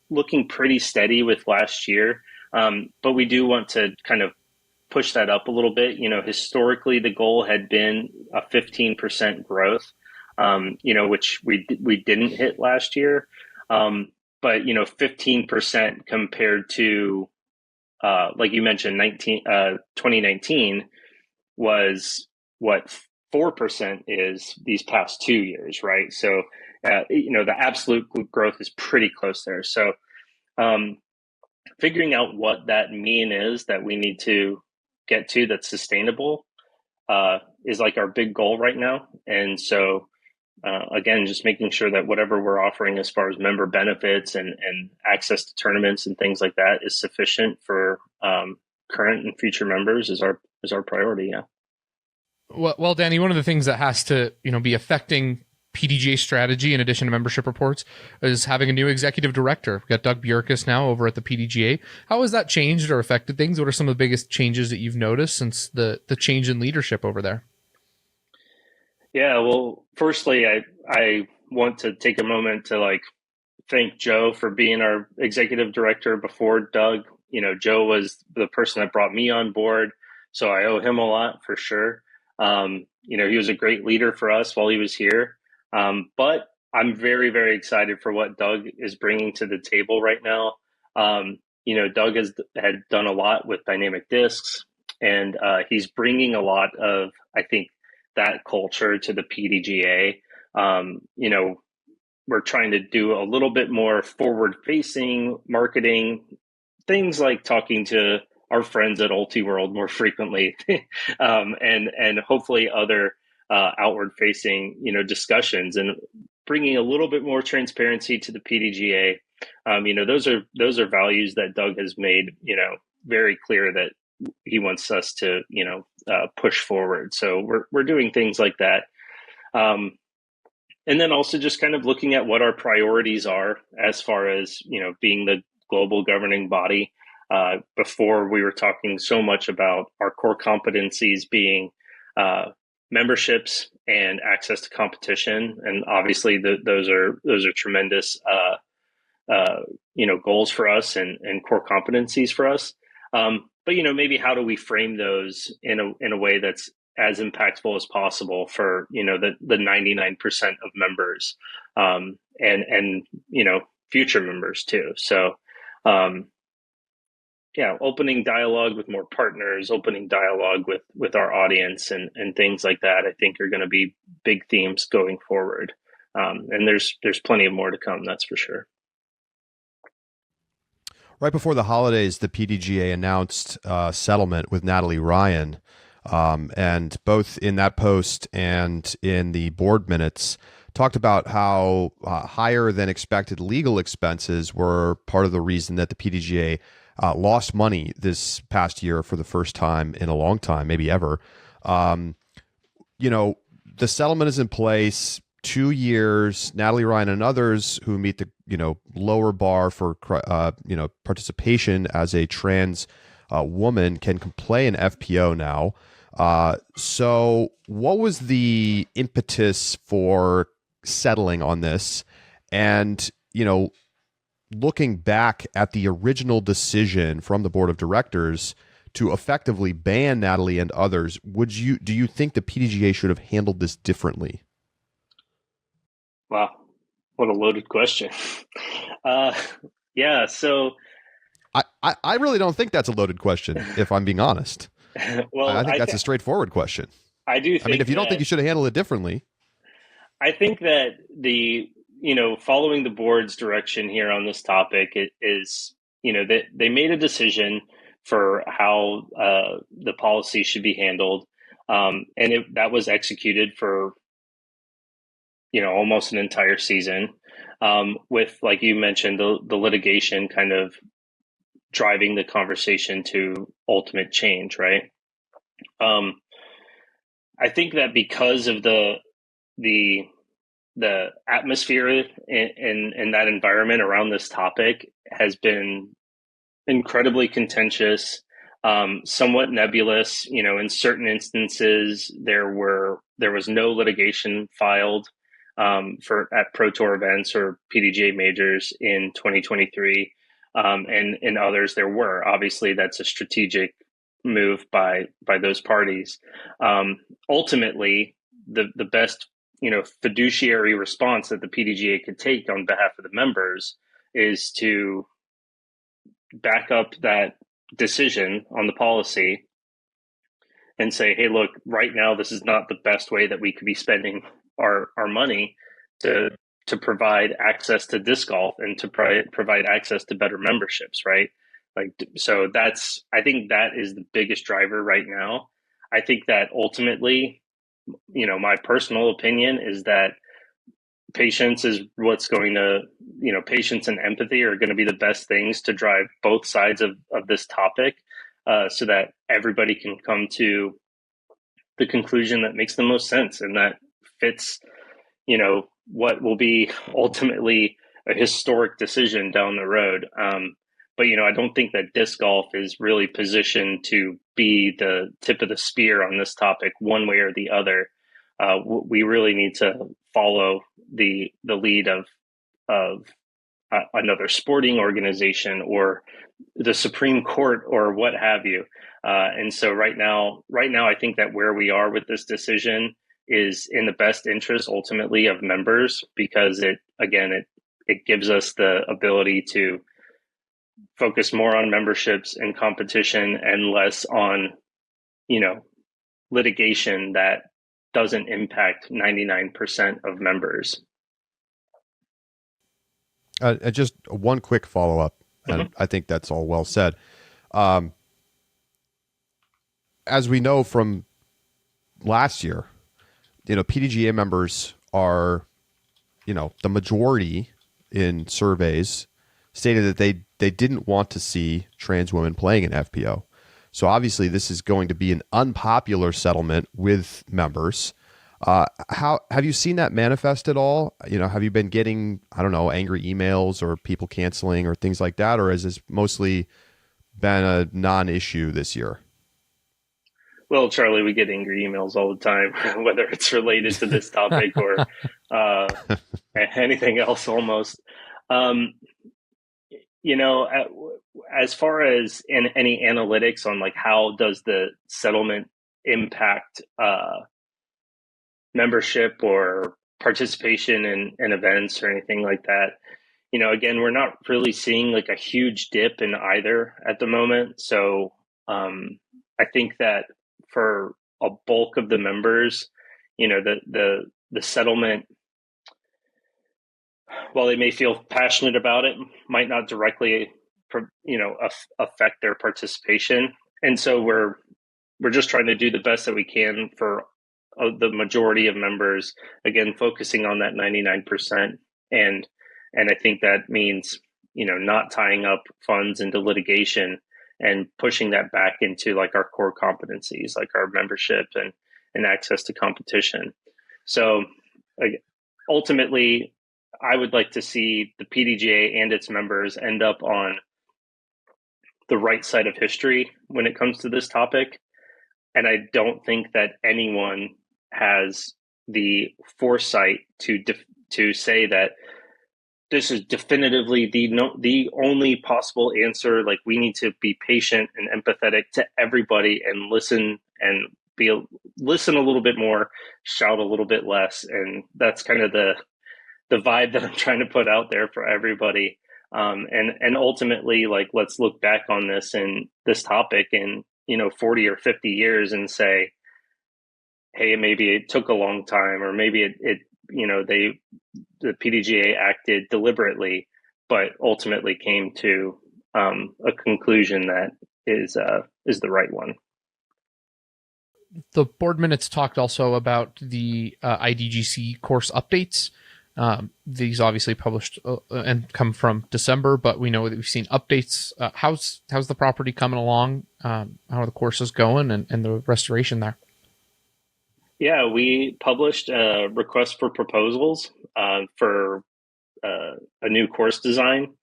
looking pretty steady with last year, but we do want to kind of push that up a little bit. Historically, the goal had been a 15% growth, which we didn't hit last year. But 15% compared to like you mentioned, 2019 was what 4% is these past 2 years, right? So, the absolute growth is pretty close there. So, figuring out what that mean is that we need to get to that's sustainable is like our big goal right now. And so, again, just making sure that whatever we're offering as far as member benefits and access to tournaments and things like that is sufficient for current and future members is our priority. Yeah. Well, Danny, one of the things that has to, be affecting PDGA strategy in addition to membership reports is having a new executive director. We've got Doug Bjerkes now over at the PDGA. How has that changed or affected things? What are some of the biggest changes that you've noticed since the change in leadership over there? Yeah, well, firstly, I want to take a moment to thank Joe for being our executive director before Doug. Joe was the person that brought me on board, so I owe him a lot for sure. He was a great leader for us while he was here. But I'm very, very excited for what Doug is bringing to the table right now. Doug had done a lot with dynamic discs, and he's bringing a lot of, I think, that culture to the PDGA. We're trying to do a little bit more forward-facing marketing, things like talking to our friends at Ultiworld more frequently, and hopefully other outward-facing, discussions, and bringing a little bit more transparency to the PDGA. Those are values that Doug has made, very clear that he wants us to, push forward. So we're doing things like that. And then also just kind of looking at what our priorities are as far as, being the global governing body. Before we were talking so much about our core competencies being memberships and access to competition. And obviously those are tremendous, goals for us and core competencies for us. But maybe how do we frame those in a way that's as impactful as possible for, the 99% of members, and future members too. So, opening dialogue with more partners, opening dialogue with our audience and things like that, I think are going to be big themes going forward. And there's plenty of more to come, that's for sure. Right before the holidays, the PDGA announced a settlement with Natalie Ryan. And both in that post and in the board minutes, talked about how higher than expected legal expenses were part of the reason that the PDGA lost money this past year for the first time in a long time, maybe ever. The settlement is in place, 2 years. Natalie Ryan and others who meet the lower bar for participation as a trans woman can play an FPO now. So what was the impetus for settling on this? And, looking back at the original decision from the board of directors to effectively ban Natalie and others, do you think the PDGA should have handled this differently? Wow. What a loaded question. So I really don't think that's a loaded question, if I'm being honest. Well, I think that's a straightforward question. I do think if you don't think you should have handled it differently. I think that following the board's direction here on this topic, it is, that they made a decision for how the policy should be handled. And that was executed for, almost an entire season, with, like you mentioned, the litigation kind of driving the conversation to ultimate change, right? I think that because of the atmosphere in that environment around this topic has been incredibly contentious, somewhat nebulous. In certain instances, there was no litigation filed at Pro Tour events or PDGA majors in 2023. And in others there were. Obviously, that's a strategic move by those parties. Ultimately, the best fiduciary response that the PDGA could take on behalf of the members is to back up that decision on the policy and say, hey, look, right now this is not the best way that we could be spending our money to provide access to disc golf and to provide access to better memberships, right? So I think that is the biggest driver right now. I think that ultimately, my personal opinion is that patience is what's going to, patience and empathy are going to be the best things to drive both sides of this topic, so that everybody can come to the conclusion that makes the most sense and that fits, what will be ultimately a historic decision down the road. But I don't think that disc golf is really positioned to be the tip of the spear on this topic one way or the other. We really need to follow the lead of another sporting organization or the Supreme Court or what have you. And so right now, I think that where we are with this decision is in the best interest ultimately of members, because it gives us the ability to focus more on memberships and competition and less on, litigation that doesn't impact 99% of members. Just one quick follow-up, and I think that's all well said. As we know from last year, PDGA members are, the majority in surveys stated that they didn't want to see trans women playing in FPO. So obviously this is going to be an unpopular settlement with members. How have you seen that manifest at all? Have you been getting, angry emails or people canceling or things like that? Or has this mostly been a non-issue this year? Well, Charlie, we get angry emails all the time, whether it's related to this topic or anything else almost. As far as any analytics on like how does the settlement impact membership or participation in events or anything like that, again, we're not really seeing like a huge dip in either at the moment. So I think that for a bulk of the members, the settlement, while they may feel passionate about it, might not directly, affect their participation. And so we're just trying to do the best that we can for the majority of members, again, focusing on that 99%. And I think that means, not tying up funds into litigation and pushing that back into like our core competencies, like our membership and access to competition. So ultimately, I would like to see the PDGA and its members end up on the right side of history when it comes to this topic. And I don't think that anyone has the foresight to say that this is definitively the only possible answer. Like, we need to be patient and empathetic to everybody and listen a little bit more, shout a little bit less. And that's kind of the vibe that I'm trying to put out there for everybody. And ultimately, like, let's look back on this topic in, 40 or 50 years and say, hey, maybe it took a long time, or maybe the PDGA acted deliberately, but ultimately came to a conclusion that is the right one. The board minutes talked also about the IDGC course updates. These obviously published and come from December, but we know that we've seen updates. How's the property coming along? How are the courses going and the restoration there? Yeah, we published a request for proposals for a new course design.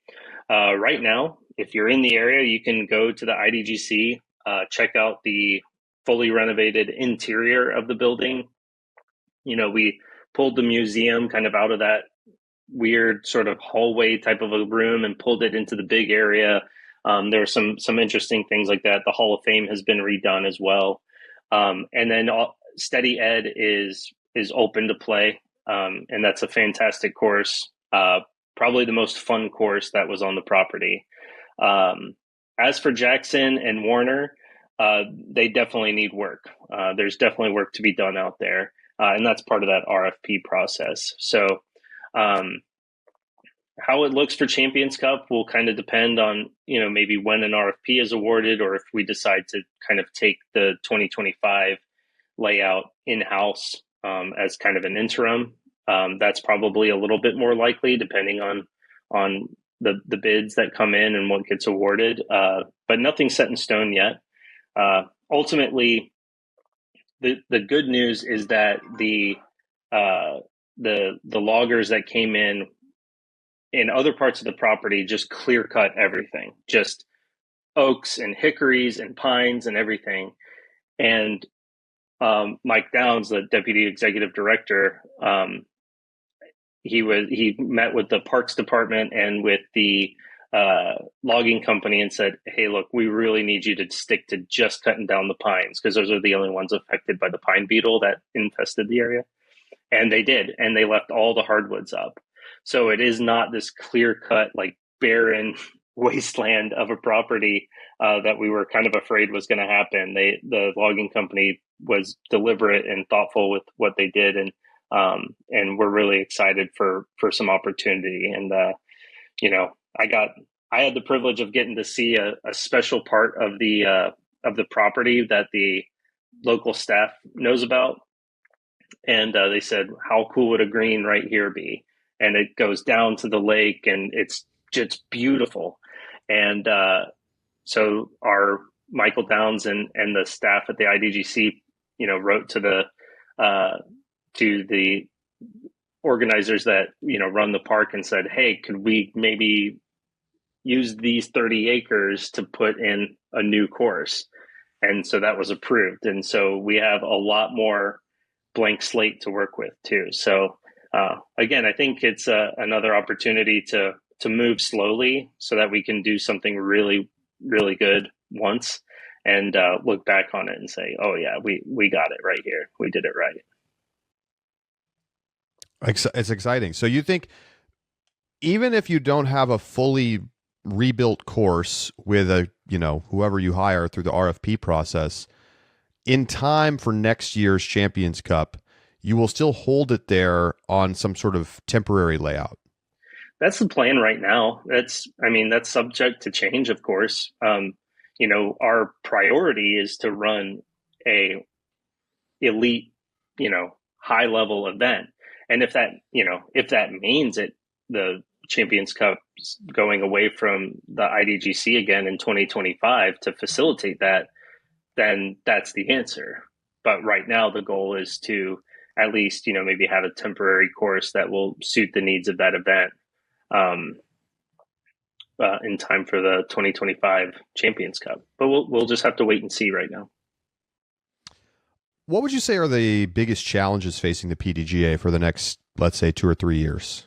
Right now, if you're in the area, you can go to the IDGC, check out the fully renovated interior of the building. We pulled the museum kind of out of that weird sort of hallway type of a room and pulled it into the big area. There are some interesting things like that. The Hall of Fame has been redone as well. And then Steady Ed is open to play. And that's a fantastic course. Probably the most fun course that was on the property. As for Jackson and Warner, they definitely need work. There's definitely work to be done out there. And that's part of that RFP process. So how it looks for Champions Cup will kind of depend on, maybe when an RFP is awarded, or if we decide to kind of take the 2025 layout in-house as kind of an interim. That's probably a little bit more likely depending on the bids that come in and what gets awarded. But nothing's set in stone yet. Ultimately, the good news is that the loggers that came in other parts of the property just clear cut everything, just oaks and hickories and pines and everything. And Mike Downs, the deputy executive director, he met with the parks department and with the logging company and said, hey, look, we really need you to stick to just cutting down the pines because those are the only ones affected by the pine beetle that infested the area. And they did, and they left all the hardwoods up. So it is not this clear cut, like barren wasteland of a property that we were kind of afraid was going to happen. The logging company was deliberate and thoughtful with what they did, and we're really excited for some opportunity. And I had the privilege of getting to see a special part of the property that the local staff knows about. And they said, how cool would a green right here be? And it goes down to the lake, and it's just beautiful. And so our Michael Downs and the staff at the IDGC, wrote to the organizers that, run the park and said, hey, could we maybe use these 30 acres to put in a new course? And so that was approved. And so we have a lot more blank slate to work with too. So again, I think it's another opportunity to move slowly so that we can do something really, really good once and look back on it and say, oh yeah, we got it right here. We did it right. It's exciting. So you think even if you don't have a fully rebuilt course with whoever you hire through the RFP process, in time for next year's Champions Cup, you will still hold it there on some sort of temporary layout? That's the plan right now. That's subject to change, of course. Our priority is to run a elite, high level event. And if that means the Champions Cup going away from the IDGC again in 2025 to facilitate that, then that's the answer. But right now, the goal is to at least, maybe have a temporary course that will suit the needs of that event in time for the 2025 Champions Cup. But we'll just have to wait and see right now. What would you say are the biggest challenges facing the PDGA for the next, let's say, 2 or 3 years?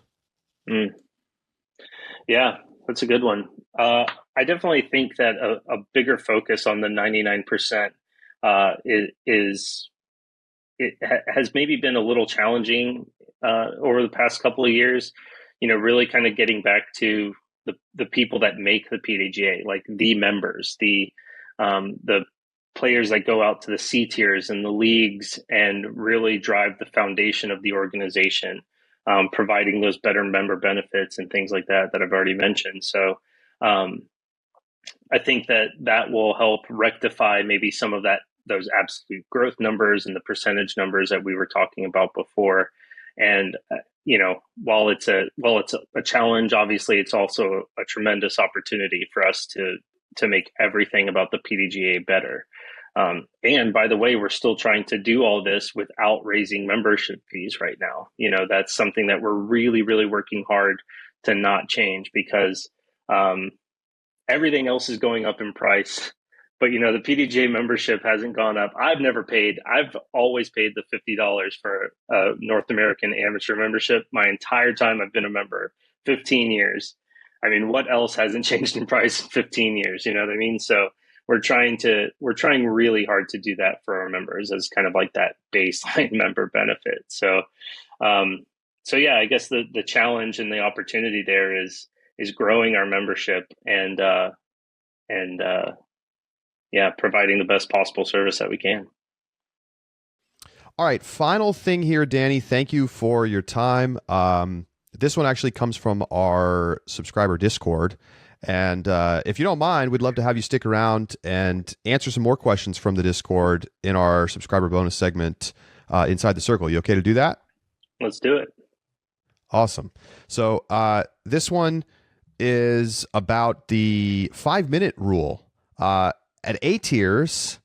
Yeah, that's a good one. I definitely think that a bigger focus on the 99% has maybe been a little challenging over the past couple of years. Really kind of getting back to the people that make the PDGA, like the members, the players that go out to the C tiers and the leagues and really drive the foundation of the organization, providing those better member benefits and things like that I've already mentioned. So I think that will help rectify maybe some of those absolute growth numbers and the percentage numbers that we were talking about before. And while it's a challenge, obviously it's also a tremendous opportunity for us to make everything about the PDGA better. And by the way, we're still trying to do all this without raising membership fees right now. That's something that we're really, really working hard to not change because everything else is going up in price. But, the PDGA membership hasn't gone up. I've always paid the $50 for a North American amateur membership my entire time I've been a member, 15 years. I mean, what else hasn't changed in price in 15 years? You know what I mean? So we're trying really hard to do that for our members as kind of like that baseline member benefit. So yeah, I guess the challenge and the opportunity there is growing our membership and providing the best possible service that we can. All right, final thing here, Danny. Thank you for your time. This one actually comes from our subscriber Discord. And if you don't mind, we'd love to have you stick around and answer some more questions from the Discord in our subscriber bonus segment Inside the Circle. You okay to do that? Let's do it. Awesome. So this one is about the 5-minute rule. At A tiers,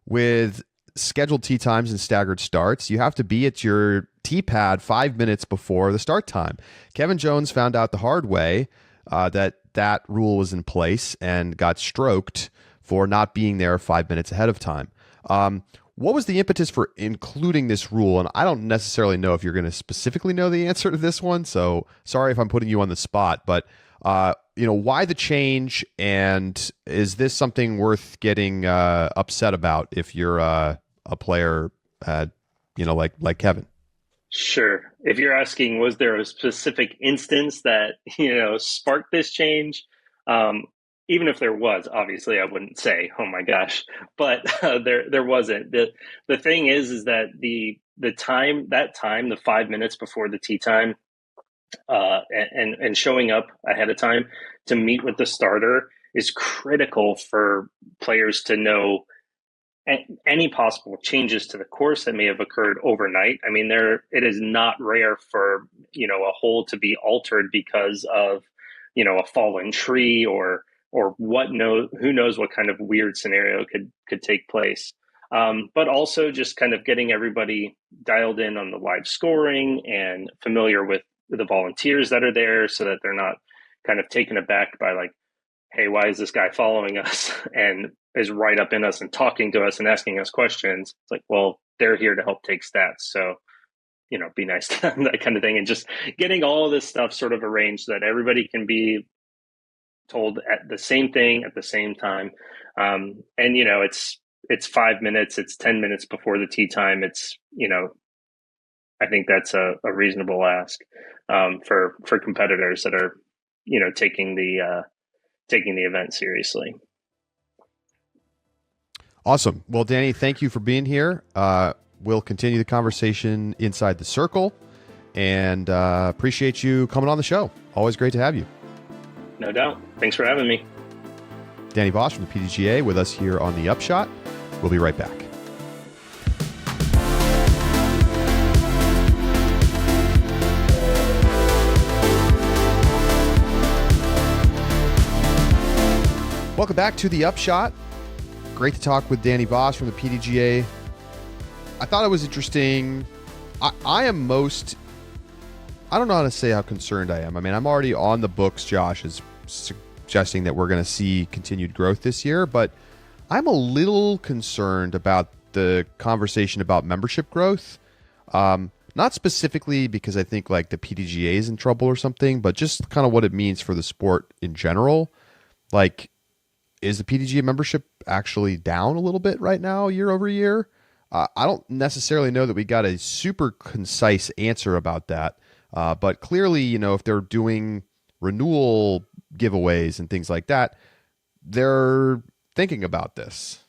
with scheduled tee times and staggered starts, you have to be at your tee pad 5 minutes before the start time. Kevin Jones found out the hard way that rule was in place and got stroked for not being there 5 minutes ahead of time. What was the impetus for including this rule? And I don't necessarily know if you're going to specifically know the answer to this one, so sorry if I'm putting you on the spot, but why the change, and is this something worth getting upset about if you're a player, like Kevin? Sure. If you're asking, was there a specific instance that, sparked this change? Even if there was, obviously I wouldn't say, oh my gosh, but there wasn't. The thing is that the 5 minutes before the tee time, and showing up ahead of time to meet with the starter is critical for players to know any possible changes to the course that may have occurred overnight. I mean, it is not rare for, a hole to be altered because of, a fallen tree or who knows what kind of weird scenario could take place. But also just kind of getting everybody dialed in on the live scoring and familiar with the volunteers that are there so that they're not kind of taken aback by like, hey, why is this guy following us and is right up in us and talking to us and asking us questions? It's like, well, they're here to help take stats. So, be nice to them, that kind of thing. And just getting all of this stuff sort of arranged so that everybody can be told at the same thing at the same time. And, it's 5 minutes, it's 10 minutes before the tee time. It's, I think that's a reasonable ask for competitors that are, taking the event seriously. Awesome. Well, Danny, thank you for being here. We'll continue the conversation inside the circle, and appreciate you coming on the show. Always great to have you. No doubt. Thanks for having me. Danny Voss from the PDGA with us here on the Upshot. We'll be right back. Welcome back to the Upshot. Great to talk with Danny Voss from the PDGA. I thought it was interesting. I don't know how to say how concerned I am. I mean, I'm already on the books. Josh is suggesting that we're going to see continued growth this year, but I'm a little concerned about the conversation about membership growth. Not specifically because I think like the PDGA is in trouble or something, but just kind of what it means for the sport in general. Like, is the PDGA membership actually down a little bit right now, year over year? I don't necessarily know that we got a super concise answer about that. But clearly, if they're doing renewal giveaways and things like that, they're thinking about this.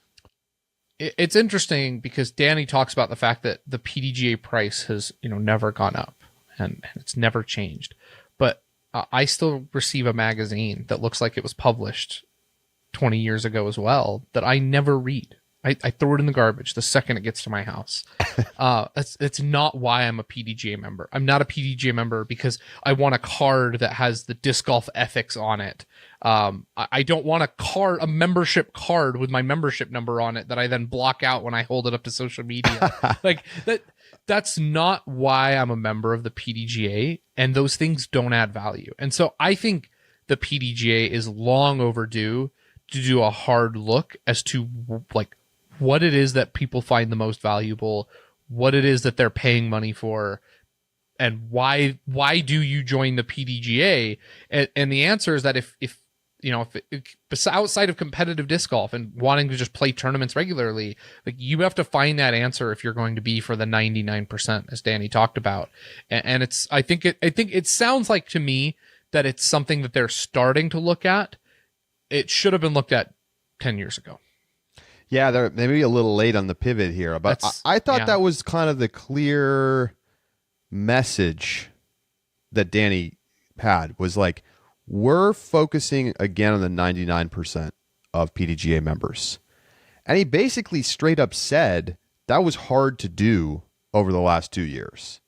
It's interesting because Danny talks about the fact that the PDGA price has, never gone up and it's never changed. But I still receive a magazine that looks like it was published 20 years ago as well that I never read. I throw it in the garbage the second it gets to my house. It's not why I'm a PDGA member. I'm not a PDGA member because I want a card that has the disc golf ethics on it. I don't want a membership card with my membership number on it that I then block out when I hold it up to social media. Like that's not why I'm a member of the PDGA, and those things don't add value. And so I think the PDGA is long overdue to do a hard look as to like what it is that people find the most valuable, what it is that they're paying money for, and why do you join the PDGA? And the answer is that if outside of competitive disc golf and wanting to just play tournaments regularly, like you have to find that answer if you're going to be for the 99%, as Danny talked about. And I think it sounds like to me that it's something that they're starting to look at. It should have been looked at 10 years ago. Yeah, they're maybe a little late on the pivot here, but I thought that was kind of the clear message that Danny had, was like, we're focusing again on the 99% of PDGA members. And he basically straight up said that was hard to do over the last 2 years.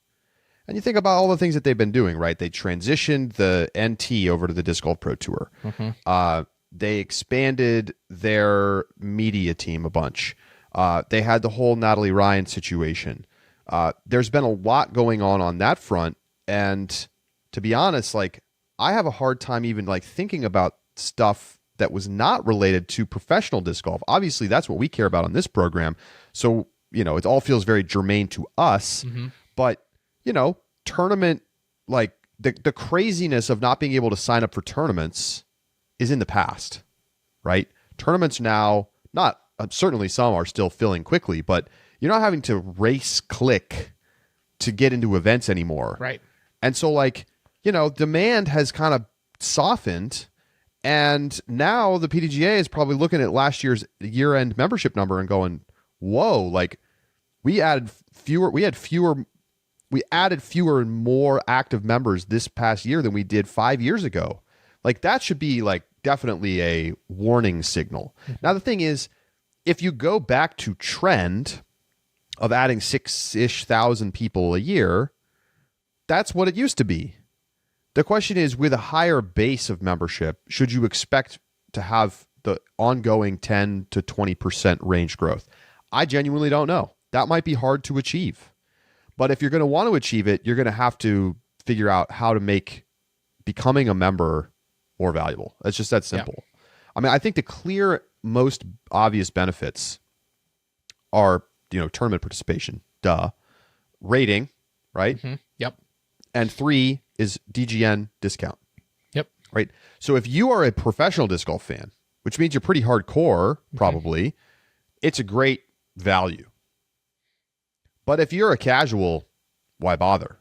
And you think about all the things that they've been doing, right? They transitioned the NT over to the Disc Golf Pro Tour. Mm-hmm. They expanded their media team a bunch. They had the whole Natalie Ryan situation. There's been a lot going on that front, and to be honest, like I have a hard time even like thinking about stuff that was not related to professional disc golf. Obviously, that's what we care about on this program. So, you know, it all feels very germane to us. But, you know, tournament, like the craziness of not being able to sign up for tournaments is in the past, right? Tournaments now, not certainly some are still filling quickly, but you're not having to race click to get into events anymore. Right. And so, like, you know, demand has kind of softened. And now the PDGA is probably looking at last year's year-end membership number and going, whoa, like we added fewer and more active members this past year than we did 5 years ago. Like that should be like definitely a warning signal. Now, the thing is, if you go back to trend of adding 6-ish thousand people a year, that's what it used to be. The question is, with a higher base of membership, should you expect to have the ongoing 10 to 20% range growth? I genuinely don't know. That might be hard to achieve. But if you're going to want to achieve it, you're going to have to figure out how to make becoming a member more valuable. It's just that simple. Yeah. I mean, I think the clear, most obvious benefits are, you know, tournament participation, rating, right? Yep. And 3 is DGN discount. Yep. Right. So if you are a professional disc golf fan, which means you're pretty hardcore, probably, it's a great value. But if you're a casual, why bother?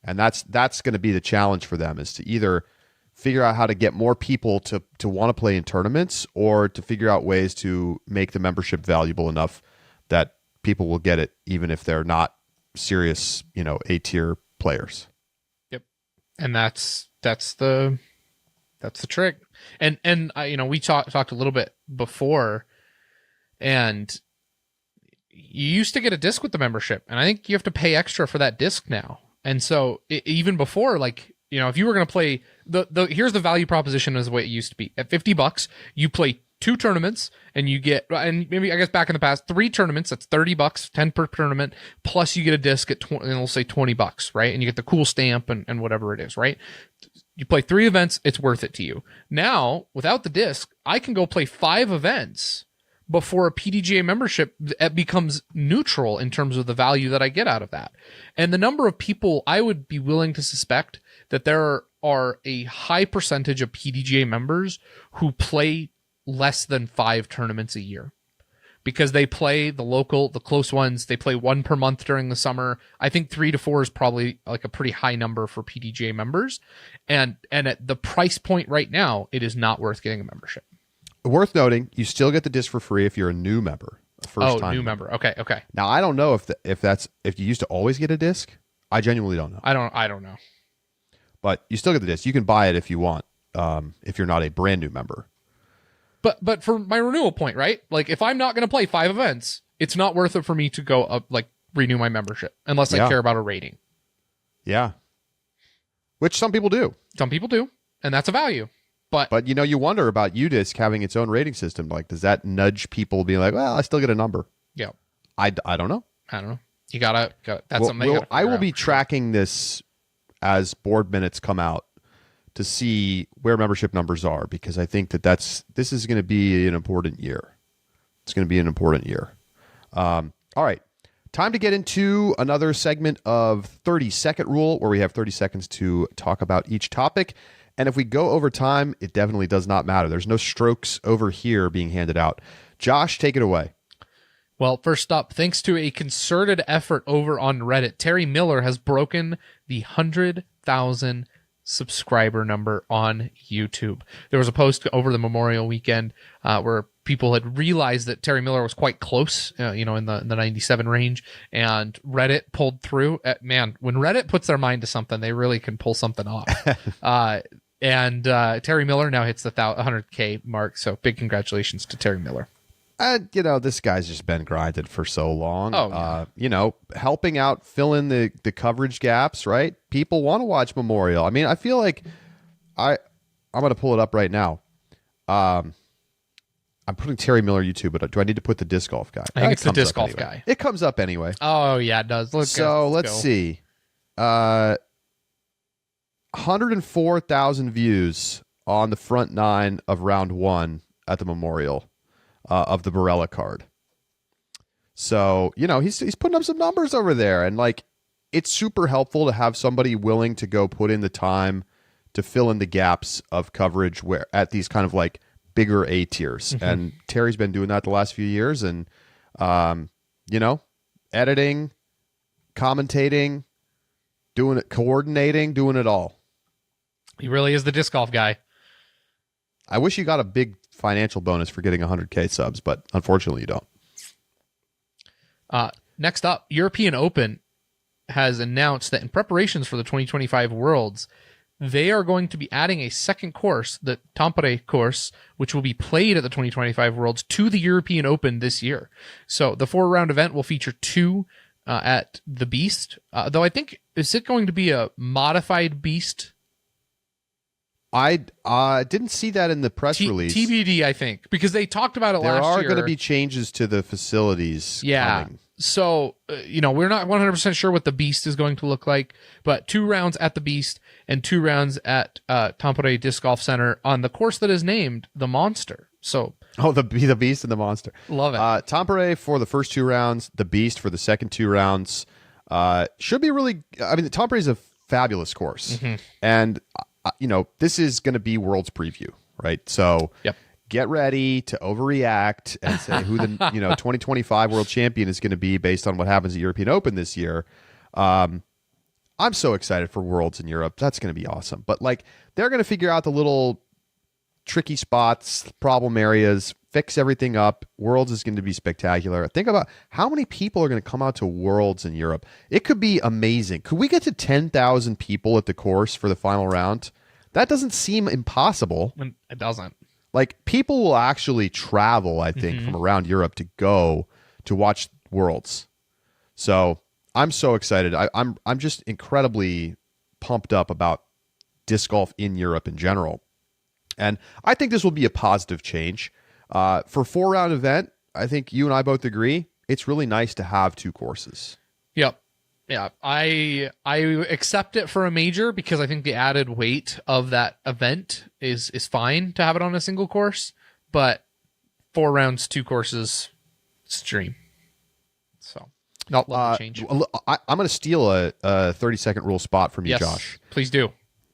And that's going to be the challenge for them, is to either figure out how to get more people to want to play in tournaments, or to figure out ways to make the membership valuable enough that people will get it, even if they're not serious, you know, A-tier players. Yep. And that's the trick. And you know, we talked a little bit before, and you used to get a disc with the membership, and I think you have to pay extra for that disc now. And so even before, like, you know, if you were going to play here's the value proposition as the way it used to be. At $50, you play 2 tournaments, and you get, and maybe, I guess back in the past, 3 tournaments, that's $30, 10 per tournament, plus you get a disc at and we'll say $20, right? And you get the cool stamp and whatever it is, right? You play 3 events, it's worth it to you. Now, without the disc, I can go play 5 events before a PDGA membership becomes neutral in terms of the value that I get out of that. And the number of people, I would be willing to suspect that there are a high percentage of PDGA members who play less than 5 tournaments a year, because they play the close ones. They play 1 per month during the summer. I think 3 to 4 is probably like a pretty high number for PDGA members. And at the price point right now, it is not worth getting a membership. Worth noting, you still get the disc for free if you're a new member, a first time new member. Okay. Now, I don't know if you used to always get a disc. I genuinely don't know. I don't know. But you still get the disc. You can buy it if you want, if you're not a brand new member. But for my renewal point, right? Like, if I'm not going to play 5 events, it's not worth it for me to go up, like, renew my membership, unless I care about a rating. Yeah. Which some people do. Some people do, and that's a value. But you know, you wonder about UDisc having its own rating system. Like, does that nudge people being like, well, I still get a number? Yeah. I don't know. I don't know. You gotta that's something I will be tracking this as board minutes come out to see where membership numbers are, because I think this is going to be an important year. It's going to be an important year. All right. Time to get into another segment of 30-second rule, where we have 30 seconds to talk about each topic. And if we go over time, it definitely does not matter. There's no strokes over here being handed out. Josh, take it away. Well, first up, thanks to a concerted effort over on Reddit, Terry Miller has broken the 100,000 subscriber number on YouTube. There was a post over the Memorial weekend where people had realized that Terry Miller was quite close, in the 97 range, and Reddit pulled through. Man, when Reddit puts their mind to something, they really can pull something off. And Terry Miller now hits the 100K mark, so big congratulations to Terry Miller. This guy's just been grinded for so long. Oh, yeah. Helping out, fill in the coverage gaps, right? People want to watch Memorial. I mean, I feel like I'm going to pull it up right now. I'm putting Terry Miller YouTube, but do I need to put the disc golf guy? I think it's the disc golf anyway. guy. It comes up anyway. Oh yeah, it does. Let's see. 104,000 views on the front 9 of round 1 at the Memorial of the Barella card. So, he's putting up some numbers over there, and like it's super helpful to have somebody willing to go put in the time to fill in the gaps of coverage where at these kind of like bigger A tiers. Mm-hmm. And Terry's been doing that the last few years, and editing, commentating, doing it, coordinating, doing it all. He really is the disc golf guy. I wish you got a big financial bonus for getting 100K subs, but unfortunately you don't. Next up, European Open has announced that in preparations for the 2025 Worlds, they are going to be adding a second course, the Tampere course, which will be played at the 2025 Worlds, to the European Open this year. So the 4-round event will feature 2 at the Beast, though I think, is it going to be a modified Beast? I didn't see that in the press release. TBD, I think, because they talked about it last year. There are going to be changes to the facilities coming. So, we're not 100% sure what the Beast is going to look like, but 2 rounds at the Beast and 2 rounds at Tampere Disc Golf Center on the course that is named the Monster. So, the Beast and the Monster. Love it. Tampere for the first 2 rounds, the Beast for the second 2 rounds. Should be really, the Tampere is a fabulous course. Mm-hmm. And, this is going to be World's preview, right? So, yep. Get ready to overreact and say who the 2025 world champion is going to be based on what happens at European Open this year. I'm so excited for Worlds in Europe. That's going to be awesome. But like they're going to figure out the little tricky spots, problem areas, fix everything up. Worlds is going to be spectacular. Think about how many people are going to come out to Worlds in Europe. It could be amazing. Could we get to 10,000 people at the course for the final round? That doesn't seem impossible. It doesn't. Like people will actually travel, I think, from around Europe to go to watch Worlds. So I'm so excited. I'm just incredibly pumped up about disc golf in Europe in general, and I think this will be a positive change for 4-round event. I think you and I both agree it's really nice to have 2 courses. Yep. Yeah, I accept it for a major because I think the added weight of that event is fine to have it on a single course, but 4 rounds, 2 courses, it's a dream. So, not love the change. I'm going to steal a 30-second rule spot from you, yes, Josh. Please do.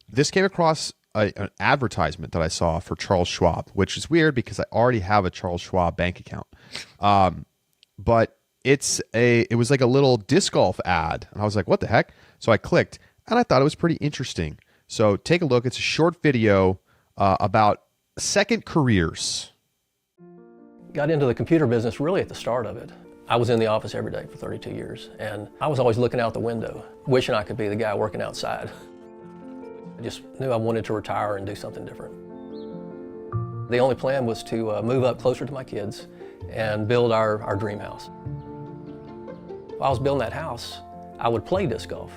This came across an advertisement that I saw for Charles Schwab, which is weird because I already have a Charles Schwab bank account. But it was like a little disc golf ad, and I was like, what the heck? So I clicked, and I thought it was pretty interesting. So take a look. It's a short video about second careers. Got into the computer business really at the start of it. I was in the office every day for 32 years, and I was always looking out the window, wishing I could be the guy working outside. I just knew I wanted to retire and do something different. The only plan was to move up closer to my kids and build our dream house. While I was building that house, I would play disc golf.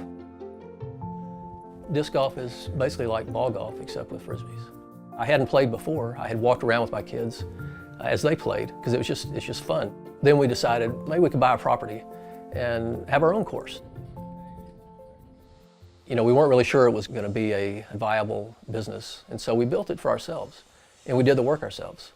Disc golf is basically like ball golf, except with frisbees. I hadn't played before. I had walked around with my kids as they played, because it's just fun. Then we decided maybe we could buy a property and have our own course. We weren't really sure it was going to be a viable business, and so we built it for ourselves, and we did the work ourselves.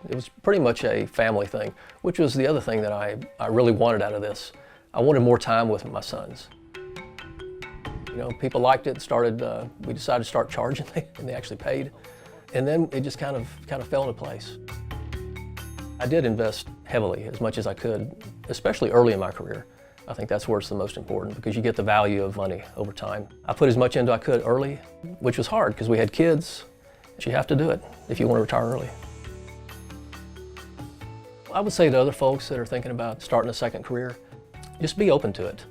It was pretty much a family thing, which was the other thing that I really wanted out of this. I wanted more time with my sons. People liked it, we decided to start charging, and they actually paid. And then it just kind of fell into place. I did invest heavily, as much as I could, especially early in my career. I think that's where it's the most important, because you get the value of money over time. I put as much into I could early, which was hard because we had kids. But you have to do it if you want to retire early. I would say to other folks that are thinking about starting a second career, just be open to it.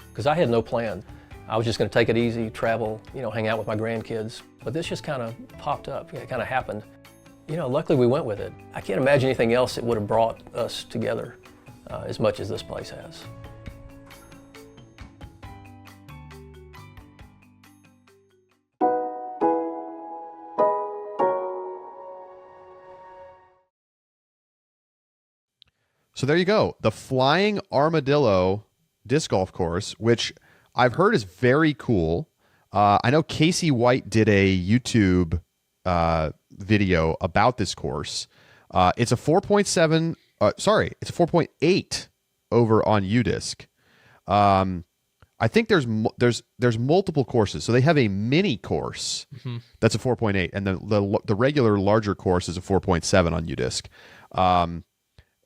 Because I had no plan. I was just going to take it easy, travel, hang out with my grandkids. But this just kind of popped up, it kind of happened. Luckily we went with it. I can't imagine anything else that would have brought us together as much as this place has. So there you go. The Flying Armadillo disc golf course, which I've heard is very cool. I know Casey White did a YouTube video about this course. It's a 4.7. It's a 4.8 over on UDisc. I think there's multiple courses. So they have a mini course that's a 4.8, and the regular larger course is a 4.7 on UDisc.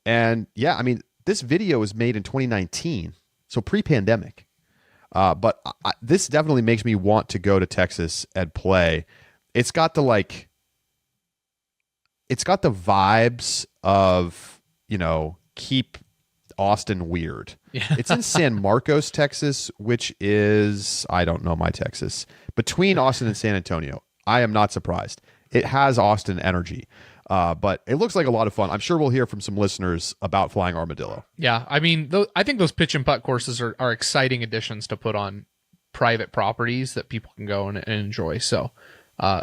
And yeah, I mean, this video was made in 2019, so pre-pandemic. But this definitely makes me want to go to Texas and play. It's got the vibes of, keep Austin weird. Yeah. It's in San Marcos, Texas, which is, I don't know my Texas, between Austin and San Antonio. I am not surprised. It has Austin energy. But it looks like a lot of fun. I'm sure we'll hear from some listeners about Flying Armadillo. Yeah, I mean, I think those pitch and putt courses are exciting additions to put on private properties that people can go and enjoy. So,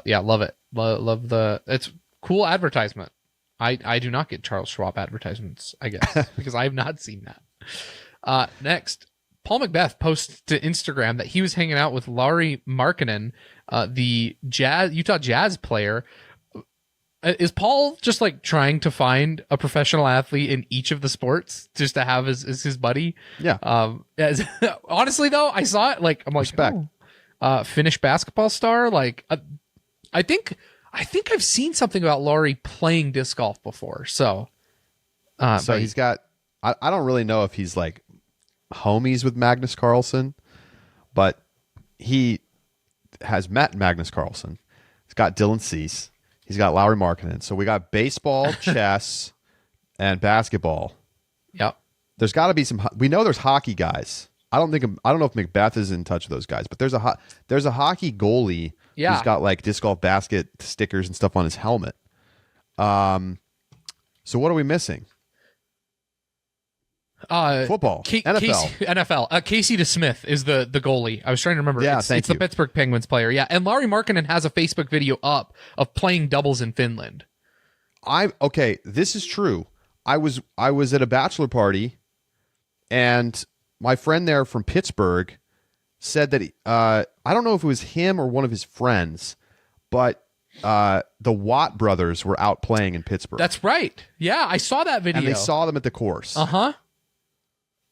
yeah, love it. Love it's cool advertisement. I do not get Charles Schwab advertisements, I guess, because I have not seen that. Next, Paul Macbeth posts to Instagram that he was hanging out with Lauri Markkanen, the Utah Jazz player. Is Paul just like trying to find a professional athlete in each of the sports just to have as his buddy? Yeah. Honestly, though, I saw it like I'm like, respect. Finnish basketball star. Like, I think I've seen something about Lauri playing disc golf before. So He's got. I don't really know if he's like homies with Magnus Carlsen, but he has met Magnus Carlsen. He's got Dylan Cease. He's got Lauri Markkanen. So we got baseball, chess, and basketball. Yep. There's got to be some. We know there's hockey guys. I don't know if Macbeth is in touch with those guys, but there's a hockey goalie who's got like disc golf basket stickers and stuff on his helmet. So what are we missing? Football, NFL. NFL. Casey DeSmith is the goalie. I was trying to remember. Yeah, it's thank the you. Pittsburgh Penguins player. Yeah, and Lauri Markkanen has a Facebook video up of playing doubles in Finland. Okay. This is true. I was at a bachelor party, and my friend there from Pittsburgh said that I don't know if it was him or one of his friends, but the Watt brothers were out playing in Pittsburgh. That's right. Yeah, I saw that video. And they saw them at the course. Uh-huh.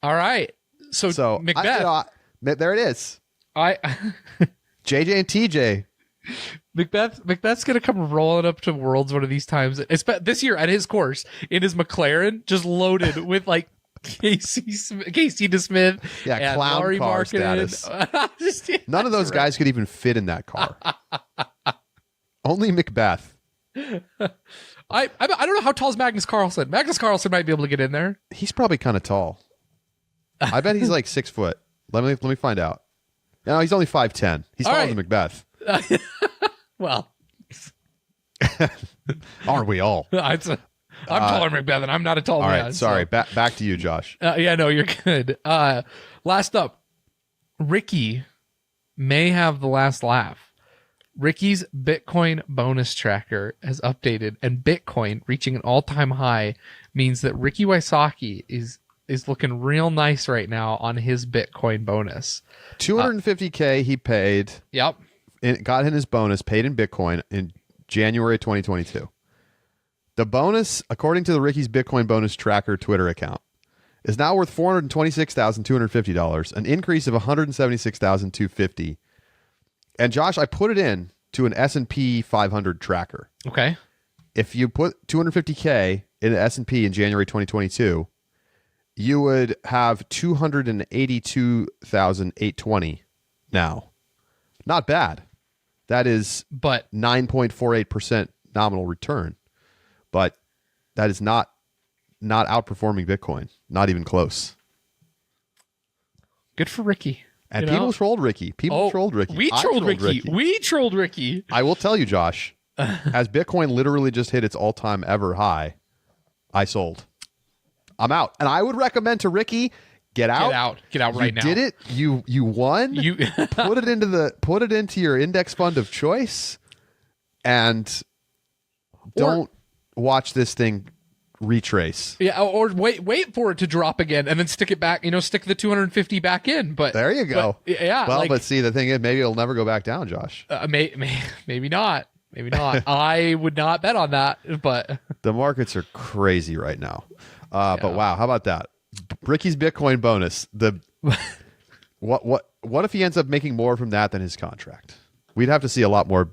All right. So Macbeth. There it is. JJ and TJ. Macbeth's going to come rolling up to Worlds one of these times. This year at his course in his McLaren, just loaded with like Casey DeSmith, and clown Lauri car Markkanen. status. None of those guys could even fit in that car. Only Macbeth. I don't know how tall is Magnus Carlsen. Magnus Carlsen might be able to get in there. He's probably kind of tall. I bet he's like 6 foot. Let me find out. No, he's only 5'10". He's taller than Macbeth. Well, aren't we all? I'm taller than Macbeth, and I'm not a tall man. All right, sorry. So. Back to you, Josh. Yeah, no, you're good. Last up, Ricky may have the last laugh. Ricky's Bitcoin bonus tracker has updated, and Bitcoin reaching an all-time high means that Ricky Wysocki is looking real nice right now on his Bitcoin bonus. $250K he paid. Yep. Got in his bonus, paid in Bitcoin in January 2022. The bonus, according to the Ricky's Bitcoin bonus tracker Twitter account, is now worth $426,250, an increase of $176,250. And Josh, I put it in to an S&P 500 tracker. Okay. If you put $250K in an S&P in January 2022, you would have $282,820 now. Not bad. That is 9.48% nominal return. But that is not outperforming Bitcoin. Not even close. Good for Ricky. And people trolled Ricky. Trolled Ricky. We trolled Ricky. We trolled Ricky. I will tell you, Josh, as Bitcoin literally just hit its all-time ever high, I sold. I'm out. And I would recommend to Ricky, get out. Get out right now. You did it. You won. You put it into your index fund of choice, and don't watch this thing retrace. Yeah, or wait for it to drop again and then stick it back, stick the 250 back in. But there you go. But, yeah. Well, but see, the thing is, maybe it'll never go back down, Josh. Maybe not. Maybe not. I would not bet on that, but the markets are crazy right now. But wow, how about that? Ricky's Bitcoin bonus. What if he ends up making more from that than his contract? We'd have to see a lot more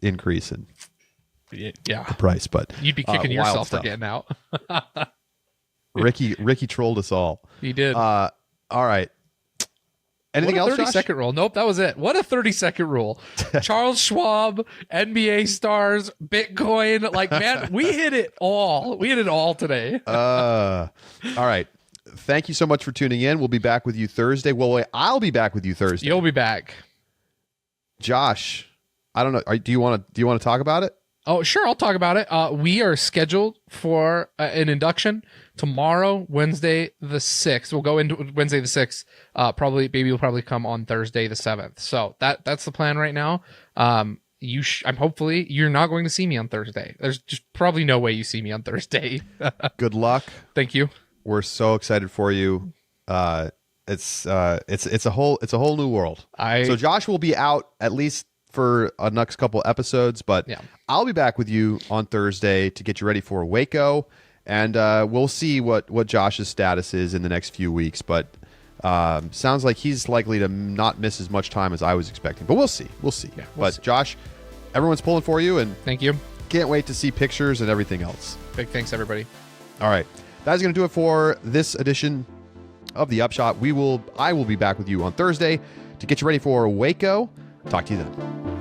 increase in the price, but you'd be kicking yourself for getting out. Ricky trolled us all. He did. All right. Anything else, 30-second rule. Nope, that was it. What a 30-second rule. Charles Schwab, NBA stars, Bitcoin. Like, man, we hit it all. We hit it all today. All right. Thank you so much for tuning in. We'll be back with you Thursday. Well, wait, I'll be back with you Thursday. You'll be back. Josh, I don't know. Do you want to talk about it? Oh, sure. I'll talk about it. We are scheduled for an induction tomorrow, Wednesday the 6th. We'll go into Wednesday the 6th. Baby will probably come on Thursday the 7th. So that's the plan right now. Hopefully you're not going to see me on Thursday. There's just probably no way you see me on Thursday. Good luck. Thank you. We're so excited for you. It's a whole new world. So Josh will be out at least for a next couple episodes, but I'll be back with you on Thursday to get you ready for Waco, and we'll see what Josh's status is in the next few weeks. But sounds like he's likely to not miss as much time as I was expecting. But we'll see. We'll see. Yeah, we'll see. Josh, everyone's pulling for you, and thank you. Can't wait to see pictures and everything else. Big thanks, everybody. All right. That is going to do it for this edition of The Upshot. I will be back with you on Thursday to get you ready for Waco. Talk to you then.